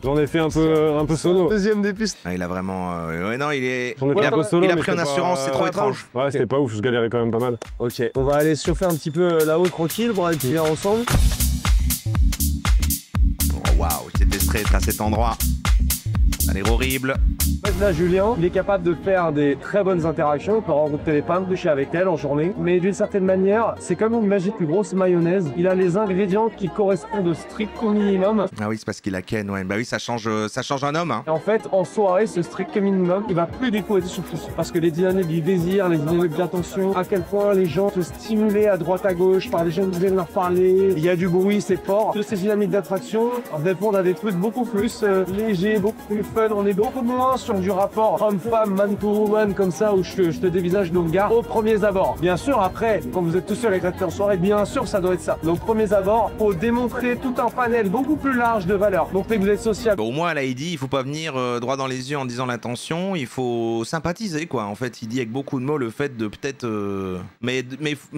J'en ai fait un peu solo. Deuxième dépucelage. Ah, il a vraiment... ouais non, il est... Il a pris en assurance, c'est trop étrange. Ouais, c'était pas ouf, je galérais quand même pas mal. Ok, on va aller chauffer un petit peu là-haut tranquille pour aller finir ensemble. Oh waouh, c'était stress à cet endroit. Ça a l'air horrible. En fait, là, Julien, il est capable de faire des très bonnes interactions. On peut rencontrer les femmes, coucher avec elle en journée. Mais d'une certaine manière, c'est comme une magique plus grosse mayonnaise. Il a les ingrédients qui correspondent au strict minimum. Ah oui, c'est parce qu'il a Ken, ouais. Bah oui, ça change un homme. Hein. Et en fait, en soirée, ce strict minimum, il va plus du tout être suffisant. Parce que les dynamiques du désir, les dynamiques d'attention, à quel point les gens se stimulaient à droite à gauche par des gens qui viennent leur parler. Il y a du bruit, c'est fort. Toutes ces dynamiques d'attraction répondent à des trucs beaucoup plus légers, beaucoup plus fun. On est beaucoup moins sur du rapport homme-femme, man-to-woman comme ça où je te dévisage nos regards aux premiers abords. Bien sûr, après, quand vous êtes tout seul avec la en soirée, bien sûr, ça doit être ça. Donc, premiers abords, faut démontrer tout un panel beaucoup plus large de valeurs. Donc, dès que vous êtes sociable. Au moins, là, il dit, il faut pas venir droit dans les yeux en disant l'intention, il faut sympathiser, quoi. En fait, il dit avec beaucoup de mots le fait de peut-être... Mais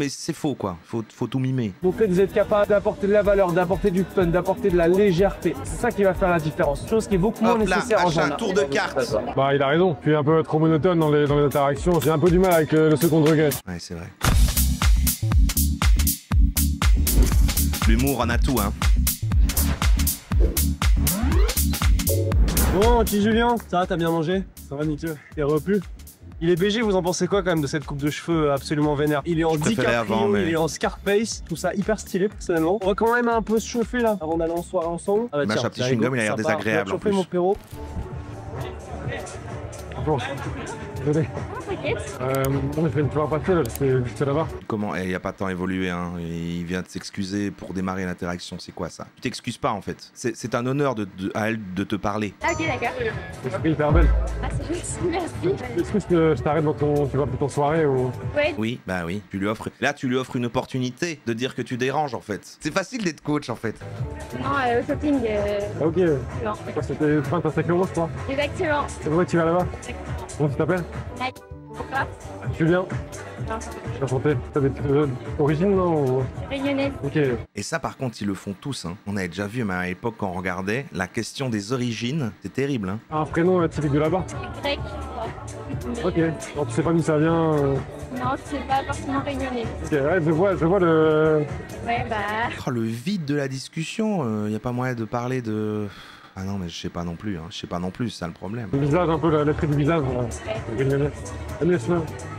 c'est faux, quoi. Faut tout mimer. Donc, vous êtes capable d'apporter de la valeur, d'apporter du fun, d'apporter de la légèreté. C'est ça qui va faire la différence. Chose qui est beaucoup moins nécessaire en général. Un tour de cartes. Bah, il a raison. Je suis un peu trop monotone dans les interactions. J'ai un peu du mal avec le second degré. Ouais, c'est vrai. L'humour en a tout, hein. Bon, petit Julien, ça va, t'as bien mangé? Ça va, nickel. T'es repu? Il est BG, vous en pensez quoi quand même de cette coupe de cheveux absolument vénère? Il est en DiCaprio, il est en Scarface, tout ça hyper stylé personnellement. On va quand même un peu se chauffer là, avant d'aller en soirée ensemble. Ah bah tiens, petit chewing-gum, il a l'air désagréable en plus. Mon Perrault. Bon, désolé. Non, je vais pouvoir passer là, c'est là-bas. Comment? Il n'y a pas tant évolué, hein. Il vient de s'excuser pour démarrer l'interaction, c'est quoi ça? Tu t'excuses pas en fait. C'est un honneur à elle de te parler. Ah, ok, d'accord. C'est hyper belle. Ah, c'est gentil, merci. Est-ce que je t'arrête dans ton soirée ou... Ouais. Oui, bah oui. Tu lui offres une opportunité de dire que tu déranges en fait. C'est facile d'être coach en fait. Non, au shopping. Ok. Non. C'était fin ta sacrée je crois. Exactement. C'est vrai, tu vas là-bas? Comment tu t'appelles? Pourquoi? Julien. Enchanté. T'as des origines, non? Réunionnaise. Ok. Et ça, par contre, ils le font tous. Hein. On avait déjà vu, mais à l'époque, quand on regardait, la question des origines, c'est terrible. Hein. Un prénom typique de là-bas? Grec. Ok. Alors, tu sais pas d'où ça vient? Non, c'est pas forcément réunionnais. Ok, ouais, je vois le... Ouais, bah... Oh, le vide de la discussion, y a pas moyen de parler de... Ah non, mais je sais pas non plus, hein. Je sais pas non plus, c'est ça le problème. Le visage, un peu, l'esprit du visage.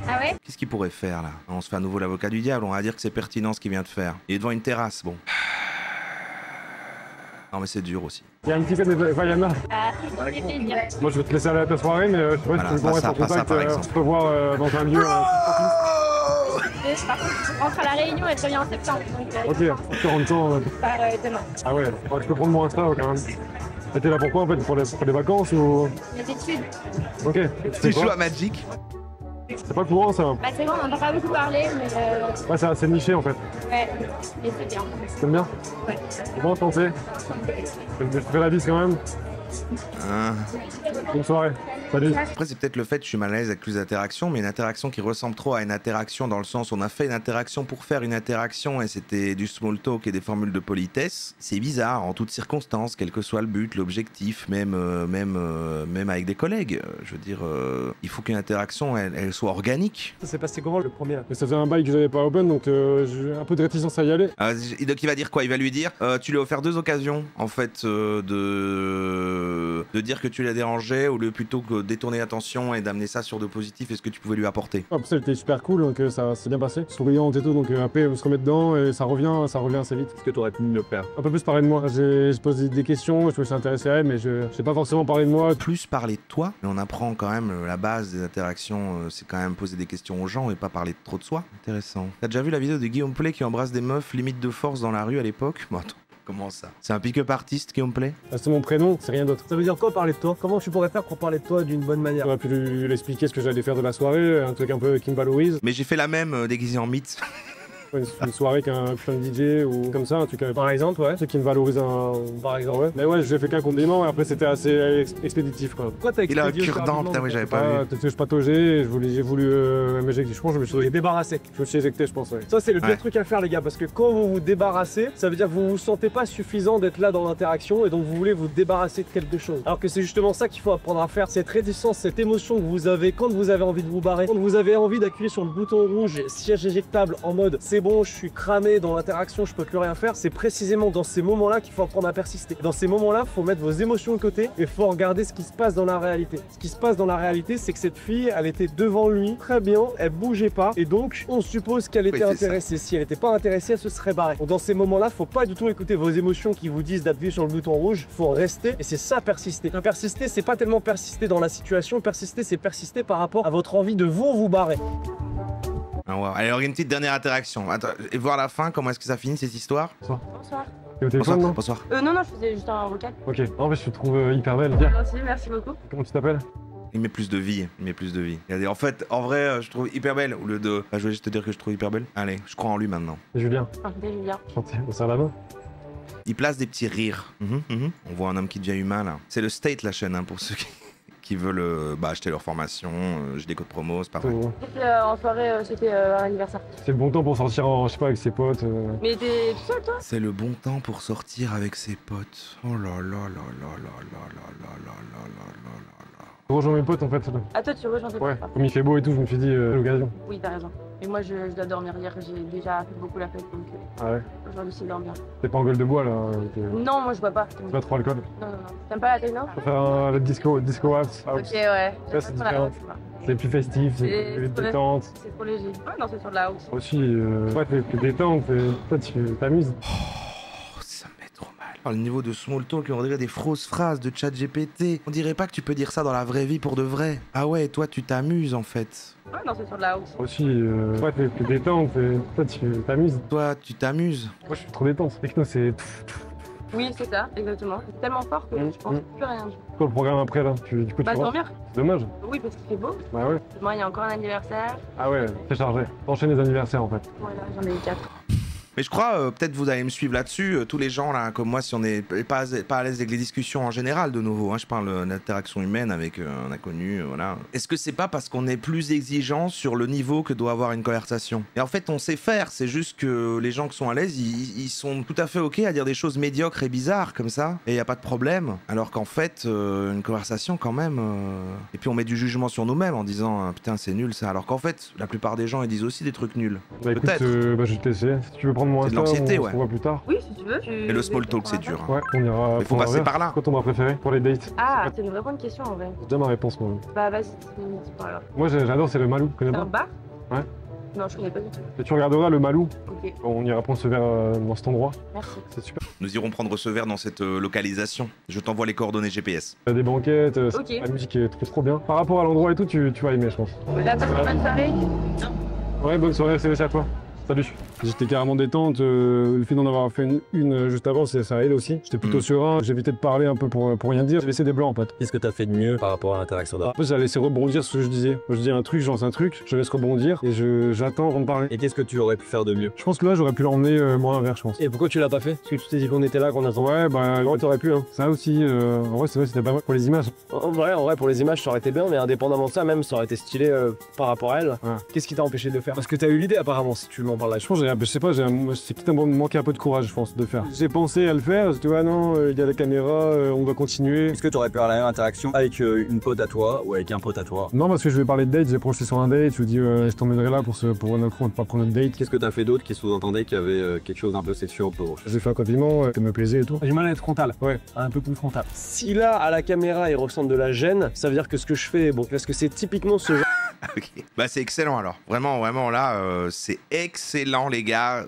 Ah ouais? Qu'est-ce qu'il pourrait faire là? On se fait à nouveau l'avocat du diable, on va dire que c'est pertinent ce qu'il vient de faire. Il est devant une terrasse, bon. Non mais c'est dur aussi. Il y a un petit peu de Vaiana. Ah, c'est plaisir. Moi je vais te laisser aller à ta soirée, mais je sais pas si tu peux mettre en contact, on se peut voir dans un lieu. Par contre, je rentre à la Réunion et je reviens en septembre. Donc, ok, tu rentres quand demain. Ah ouais, je peux prendre mon Insta quand même. T'es là pourquoi en fait? Pour les vacances ou? Les études. Ok. Tu joues à Magic? C'est pas courant ça? Bah c'est bon, on n'entend pas beaucoup parler, mais Ouais, c'est assez niché en fait. ouais, et c'est bien. T'aimes bien? Ouais. Comment penser? Je fais la bise quand même. Bonne soirée. Salut. Après, c'est peut-être le fait que je suis mal à l'aise avec plus d'interactions, mais une interaction qui ressemble trop à une interaction dans le sens où on a fait une interaction pour faire une interaction et c'était du small talk et des formules de politesse. C'est bizarre en toutes circonstances, quel que soit le but, l'objectif, même avec des collègues. Je veux dire, il faut qu'une interaction elle soit organique. Ça s'est passé comment le premier là? Mais ça faisait un bail que j'avais pas open donc j'ai un peu de réticence à y aller. Donc il va dire quoi? Il va lui dire tu lui as offert 2 occasions en fait de dire que tu l'as dérangé au lieu plutôt que détourner l'attention et d'amener ça sur de positif et ce que tu pouvais lui apporter. Après ça, elle était super cool donc ça s'est bien passé. Souriante et tout donc après on se remet dedans et ça revient assez vite. Est-ce que t'aurais pu me faire un peu plus parler de moi? Je pose des questions, je me suis intéressé à elle mais je sais pas forcément parler de moi. Plus parler de toi, mais on apprend quand même la base des interactions, c'est quand même poser des questions aux gens et pas parler trop de soi. Intéressant. T'as déjà vu la vidéo de Guillaume Play qui embrasse des meufs limite de force dans la rue à l'époque? Bon, attends. Comment ça? C'est un pick-up artiste, Guillaume Play? C'est mon prénom, c'est rien d'autre. Ça veut dire quoi parler de toi? Comment tu pourrais faire pour parler de toi d'une bonne manière? J'aurais pu lui expliquer ce que j'allais faire de la soirée, un truc un peu qui me valorise. Mais j'ai fait la même déguisé en mythe. Une soirée qu'un DJ ou comme ça, un truc par exemple, ouais. Ce qui me valorise par exemple, ouais. Mais ouais, j'ai fait qu'un compliment et après c'était assez expéditif quoi. Pourquoi t'as Il a un cure-dent, putain, oui, j'avais pas vu. Peut-être que je pataugeais, j'ai voulu m'éjecter. Je pense que je me suis débarrassé. Je me suis éjecté, je pense, ouais. Ça, c'est le pire truc à faire, les gars, parce que quand vous vous débarrassez, ça veut dire que vous vous sentez pas suffisant d'être là dans l'interaction et donc vous voulez vous débarrasser de quelque chose. Alors que c'est justement ça qu'il faut apprendre à faire, cette réticence, cette émotion que vous avez quand vous avez envie de vous barrer, quand vous avez envie d'appuyer sur le bouton rouge, siège éjectable en mode c'est bon, je suis cramé dans l'interaction, je peux plus rien faire. C'est précisément dans ces moments-là qu'il faut apprendre à persister. Dans ces moments-là, il faut mettre vos émotions de côté et il faut regarder ce qui se passe dans la réalité. Ce qui se passe dans la réalité, c'est que cette fille, elle était devant lui, très bien, elle bougeait pas et donc on suppose qu'elle était intéressée. Si elle n'était pas intéressée, elle se serait barrée. Donc dans ces moments-là, faut pas du tout écouter vos émotions qui vous disent d'appuyer sur le bouton rouge. Faut rester et c'est ça persister. Persister, c'est pas tellement persister dans la situation. Persister, c'est persister par rapport à votre envie de vous barrer. Ah ouais. Allez, alors une petite dernière interaction. Attends, et voir la fin, comment est-ce que ça finit cette histoire? Bonsoir. T'es au téléphone, non? Bonsoir. Non, je faisais juste un vocal. Ok. En fait, je te trouve hyper belle. Bien. Merci beaucoup. Comment tu t'appelles? Il met plus de vie, il met plus de vie. En fait, en vrai, je trouve hyper belle. Au lieu de... je voulais juste te dire que je trouve hyper belle. Allez, je crois en lui maintenant. Julien. Julien. On serre la main. Il place des petits rires. On voit un homme qui devient humain, là. C'est le State, la chaîne, hein, pour ceux qui veulent acheter leur formation. J'ai des codes promo, c'est pas vrai. En soirée, c'était un anniversaire. C'est le bon temps pour sortir, je sais pas, avec ses potes. Mais t'es tout seul, toi? C'est le bon temps pour sortir avec ses potes. Oh là là là là là là là là là là là là. Je rejoins mes potes en fait. Ah, toi tu rejoins tes potes? Ouais, comme il fait beau et tout, je me suis dit l'occasion. Oui, t'as raison. Mais moi je dois dormir. Hier, j'ai déjà fait beaucoup la fête donc ah ouais. aujourd'hui c'est dormir. T'es pas en gueule de bois là? Non, moi je bois pas. Pas trop alcool? Non. T'aimes pas la techno? Je préfère le disco house. Ok, ouais. Ça c'est différent. C'est plus festif, c'est plus détente. C'est trop léger. Ouais, non, c'est sur de la house. Aussi, ouais, t'es plus détente, toi tu t'amuses. Ça me met trop mal. Le niveau de small talk, on dirait des fausses phrases de chat GPT. On dirait pas que tu peux dire ça dans la vraie vie pour de vrai. Ah ouais, toi tu t'amuses en fait. Ouais, non, c'est sur de la house. Aussi, ouais, t'es plus détente, toi tu t'amuses. Toi tu t'amuses. Moi je suis trop détente. Techno c'est... Oui, c'est ça, exactement. C'est tellement fort que je pense plus rien. Quoi le programme après là? Du coup, tu dormir. Dommage. Oui, parce qu'il fait beau. Bah ouais. Demain, il y a encore un anniversaire. Ah ouais, c'est chargé. T'enchaînes les anniversaires en fait. Voilà, j'en ai eu 4. Mais je crois, peut-être vous allez me suivre là-dessus, tous les gens là, comme moi, si on n'est pas à l'aise avec les discussions en général de nouveau, hein, je parle d'interaction humaine avec un inconnu, voilà. Est-ce que c'est pas parce qu'on est plus exigeant sur le niveau que doit avoir une conversation? Et en fait, on sait faire, c'est juste que les gens qui sont à l'aise, ils sont tout à fait ok à dire des choses médiocres et bizarres comme ça, et y a pas de problème. Alors qu'en fait, une conversation quand même... Et puis on met du jugement sur nous-mêmes en disant putain c'est nul ça, alors qu'en fait, la plupart des gens ils disent aussi des trucs nuls. Bah écoute, je vais te laisser. Si tu veux prendre c'est de l'anxiété, ouais. On se voit plus tard. Oui, si tu veux. Et le small talk, c'est dur. Ouais, on ira. Il faut passer par là. Quoi ton bar préféré pour les dates? Ah, c'est une vraie bonne question en vrai. J'ai déjà ma réponse, moi. Bah, vas-y, dis pas alors. Moi, j'adore, c'est le Malou. Tu connais pas? Un bar? Ouais. Non, je connais pas du tout. Et tu regarderas le Malou. Ok. On ira prendre ce verre dans cet endroit. Merci. C'est super. Nous irons prendre ce verre dans cette localisation. Je t'envoie les coordonnées GPS. Il y a des banquettes, okay. La musique est trop bien. Par rapport à l'endroit et tout, tu vas aimer, je pense. La bonne soirée? Ouais, bonne soirée, c'est à toi. Salut. J'étais carrément détente. Le fait d'en avoir fait une juste avant, ça aide aussi. J'étais plutôt serein. J'évitais de parler un peu pour rien dire. J'ai laissé des blancs en fait. Qu'est-ce que t'as fait de mieux par rapport à l'interaction d'avant? En fait, j'ai laissé rebondir ce que je disais. Moi, je dis un truc, je lance un truc, je laisse rebondir et j'attends avant de parler. Et qu'est-ce que tu aurais pu faire de mieux? Je pense que là, j'aurais pu l'emmener moins vers, je pense. Et pourquoi tu l'as pas fait? Parce que tu t'es dit qu'on était là, qu'on attend. Ouais, bah, ouais, t'aurais pu. Hein. Ça aussi, en vrai, c'est vrai, c'était pas mal pour les images. En vrai, pour les images, ça aurait été bien, mais indépendamment de ça, même, ça aurait été stylé par rapport à elle. Ouais. Qu'est-ce qui t'a empêché de le faire? Parce que t'as eu l'idée, apparemment, si tu m'en parles là. Je pense, je sais pas, c'est peut-être manqué un peu de courage, je pense, de faire. J'ai pensé à le faire, tu vois, non, il y a la caméra, on va continuer. Est-ce que tu aurais pu avoir la même interaction avec une pote à toi ou avec un pote à toi? Non, parce que je vais parler de date, j'ai projeté sur un date, je lui dis, je t'emmènerai là pour pas prendre notre date. Qu'est-ce que t'as fait d'autre qui sous-entendait qu'il y avait quelque chose d'un peu sexuel pour? J'ai fait un compliment, ça me plaisait et tout. J'ai du mal à être frontal. Ouais. Un peu plus frontal. Si là, à la caméra, il ressent de la gêne, ça veut dire que ce que je fais est bon. Parce que c'est typiquement ce genre. Ok. Bah c'est excellent alors. Vraiment là, c'est excellent les gars.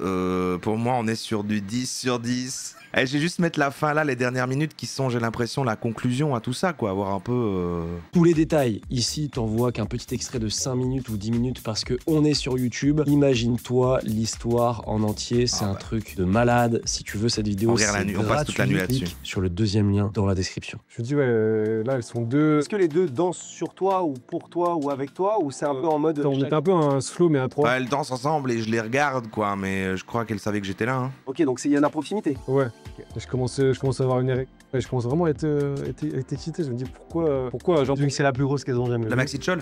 Pour moi, on est sur du 10 sur 10. Eh, je vais juste mettre la fin là, les dernières minutes qui sont, j'ai l'impression, la conclusion à tout ça, quoi. Avoir un peu... Tous les détails. Ici, t'envoies qu'un petit extrait de 5 minutes ou 10 minutes parce que on est sur YouTube. Imagine-toi l'histoire en entier. C'est un truc de malade. Si tu veux cette vidéo, on passe toute la nuit là-dessus. Sur le deuxième lien dans la description. Je dis, ouais, là, elles sont deux. Est-ce que les deux dansent sur toi ou pour toi ou avec toi ou c'est un peu en mode... On était un peu un slow, mais à 3. Bah, elles dansent ensemble et je les regarde, quoi. Mais je crois qu'elles savaient que j'étais là. Hein. Ok, donc il y en a proximité. Ouais. Je commence à avoir une érection. Je commence vraiment à être excité. Je me dis pourquoi genre... Vu que c'est la plus grosse qu'elles ont jamais vue. La Maxi Chol.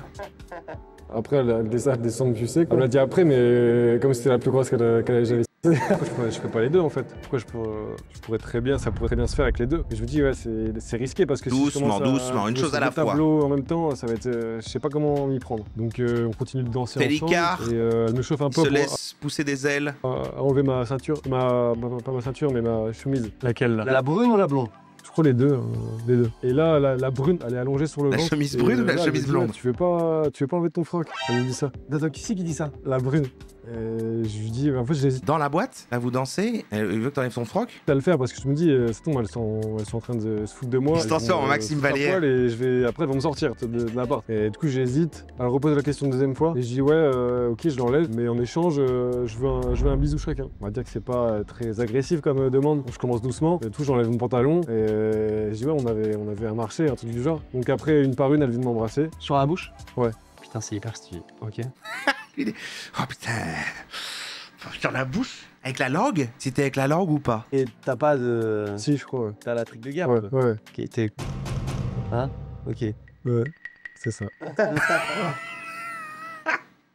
Après, elle descend, tu sais. Elle me l'a dit après, mais comme c'était la plus grosse qu'elle avait jamais. Pourquoi je ferais pas les deux en fait? Pourquoi je pourrais très bien, ça pourrait très bien se faire avec les deux. Mais je me dis ouais, c'est risqué parce que doucement, doucement, une chose à la fois. Tableau en même temps, ça va être, je sais pas comment m'y prendre. Donc on continue de danser Pélicard, ensemble et elle me chauffe un peu. Se laisse pousser des ailes. À enlever ma ceinture, pas ma ceinture, mais ma chemise. Laquelle là? La brune ou la blonde? Je crois les deux. Et là, la brune, elle est allongée sur le ventre. La chemise brune ou la chemise blonde? Tu veux pas enlever ton froc? Elle me dit ça. Attends, qui c'est qui dit ça? La brune. Je lui dis, en fait, j'hésite. Dans la boîte, là, vous dansez, il veut que t'enlèves ton froc? Je vais le faire parce que je me dis, ça tombe, elles sont en train de se foutre de moi. Attention, Maxime Vallière. Et après, elles vont me sortir de l'appart. Et du coup, j'hésite à leur reposer la question une deuxième fois. Et je dis, ouais, ok, je l'enlève, mais en échange, je veux un bisou chacun. On va dire que c'est pas très agressif comme demande. Donc, je commence doucement. Et tout, j'enlève mon pantalon. Et je dis, ouais, on avait un marché, un truc du genre. Donc, après, une par une, elle vient de m'embrasser. Sur la bouche? Ouais. Putain, c'est hyper stylé. Ok. Oh putain. Sur la bouche? Avec la langue? C'était avec la langue ou pas? Et t'as pas de... Si, je crois, ouais. T'as la trick de guerre? Ouais. Ok, t'es... Hein? Ok. Ouais, c'est ça.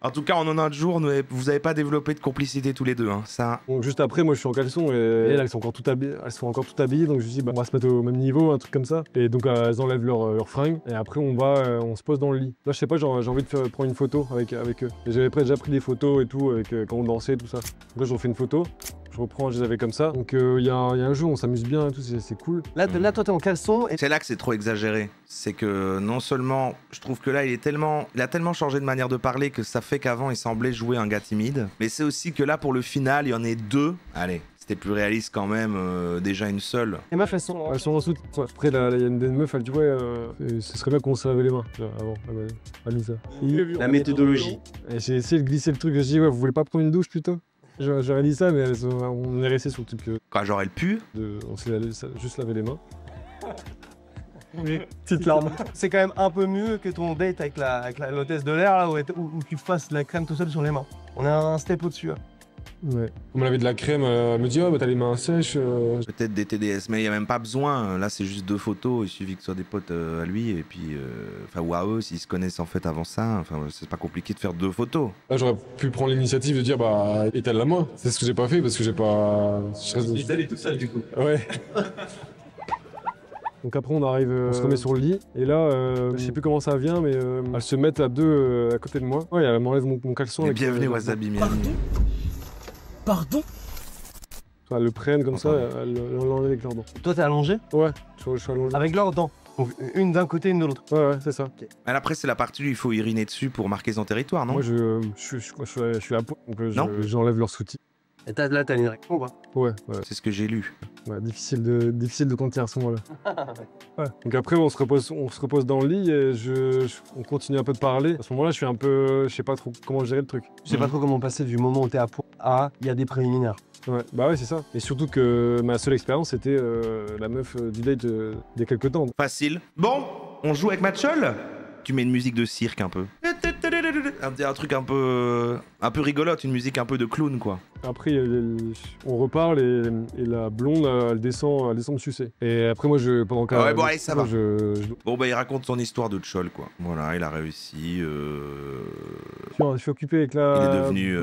En tout cas, en un autre jour, vous avez pas développé de complicité tous les deux, hein, ça. Donc juste après, moi je suis en caleçon et elles sont encore toutes habillées, donc je dis bah, on va se mettre au même niveau, un truc comme ça. Et donc elles enlèvent leurs fringues et après on se pose dans le lit. Là je sais pas, j'ai envie de prendre une photo avec eux. Et j'avais déjà pris des photos et tout quand on dansait tout ça. Donc là je refais une photo. Je reprends, je les avais comme ça. Donc il y a un jeu, on s'amuse bien et tout, c'est cool. Là toi t'es en caleçon et... C'est là que c'est trop exagéré. C'est que non seulement, je trouve que là il a tellement changé de manière de parler que ça fait qu'avant il semblait jouer un gars timide. Mais c'est aussi que là pour le final, il y en a deux. Allez, c'était plus réaliste quand même, déjà une seule. Les meufs elles sont en dessous. Après il y a une meuf, elle dit ouais, ce serait bien qu'on se lavait les mains. Avant, elle m'a mis ça. La méthodologie. Et j'ai essayé de glisser le truc, je dis ouais, vous voulez pas prendre une douche plutôt? J'aurais dit ça, mais on est resté sur le truc. Quoi, genre elle pue? On s'est juste lavé les mains. Oui, petite larme. C'est quand même un peu mieux que ton date avec l'hôtesse de l'air là où tu fasses la crème tout seul sur les mains. On a un step au-dessus. Là. Ouais. On me lavait de la crème, elle me dit oh bah t'as les mains sèches. Peut-être des TDS, mais il n'y a même pas besoin. Là c'est juste 2 photos, il suffit que ce soit des potes à lui et puis ou à eux s'ils se connaissent en fait avant ça. Enfin c'est pas compliqué de faire 2 photos. Là j'aurais pu prendre l'initiative de dire bah étale-la moi. C'est ce que j'ai pas fait parce que j'ai pas. Étale tout seul du coup. Ouais. Donc après on arrive, on se remet sur le lit et là je sais plus comment ça vient mais elles se mettent à deux à côté de moi. Ouais, elle m'enlève mon caleçon. Et bienvenue Wasabi Miami. Pardon? Elles le prennent comme ça, elles l'enlèvent avec leurs dents. Toi t'es allongé? Ouais, je suis allongé. Avec leurs dents? Donc une d'un côté, une de l'autre? Ouais, c'est ça. Okay. Après c'est la partie où il faut uriner dessus pour marquer son territoire, non? Moi je suis à poil, donc j'enlève leur soutien. Et là, t'as une réaction, quoi. Ouais. C'est ce que j'ai lu. Ouais, difficile de contenir à ce moment-là. Ouais. Donc après, on se repose dans le lit et on continue un peu de parler. À ce moment-là, je suis un peu, je sais pas trop comment gérer le truc. Je sais pas trop comment passer du moment où t'es à point à il y a des préliminaires. Ouais, bah ouais, c'est ça. Et surtout que ma seule expérience, c'était la meuf du date d'il y a quelques temps. Facile. Bon, on joue avec Matchol. Tu mets une musique de cirque un peu. Un truc un peu rigolote, une musique un peu de clown quoi. Après on reparle et la blonde elle descend me sucer. Et après moi pendant qu'elle... Ouais bon allez ça va. Bon bah il raconte son histoire de Tchol quoi. Voilà il a réussi. Je suis occupé avec la... Il est devenu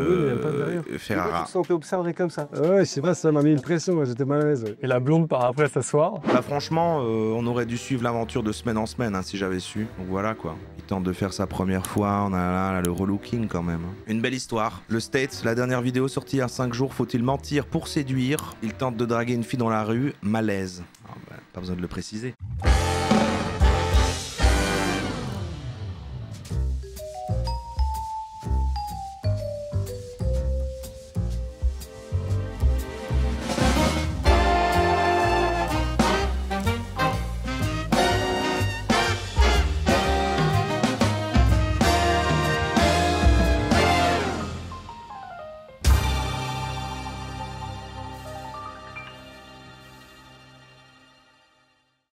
Ferrara. Tu te sentais observé comme ça. Ouais je sais pas, ça m'a mis une pression, j'étais mal à l'aise. Et la blonde part après s'asseoir. Bah franchement on aurait dû suivre l'aventure de semaine en semaine hein, si j'avais su. Donc voilà quoi. Il tente de faire sa première fois, on a là le relooking quand même. Une belle histoire. Le States, la dernière vidéo sortie il y a 5 jours, faut-il mentir pour séduire? Il tente de draguer une fille dans la rue, malaise. Ah bah, pas besoin de le préciser.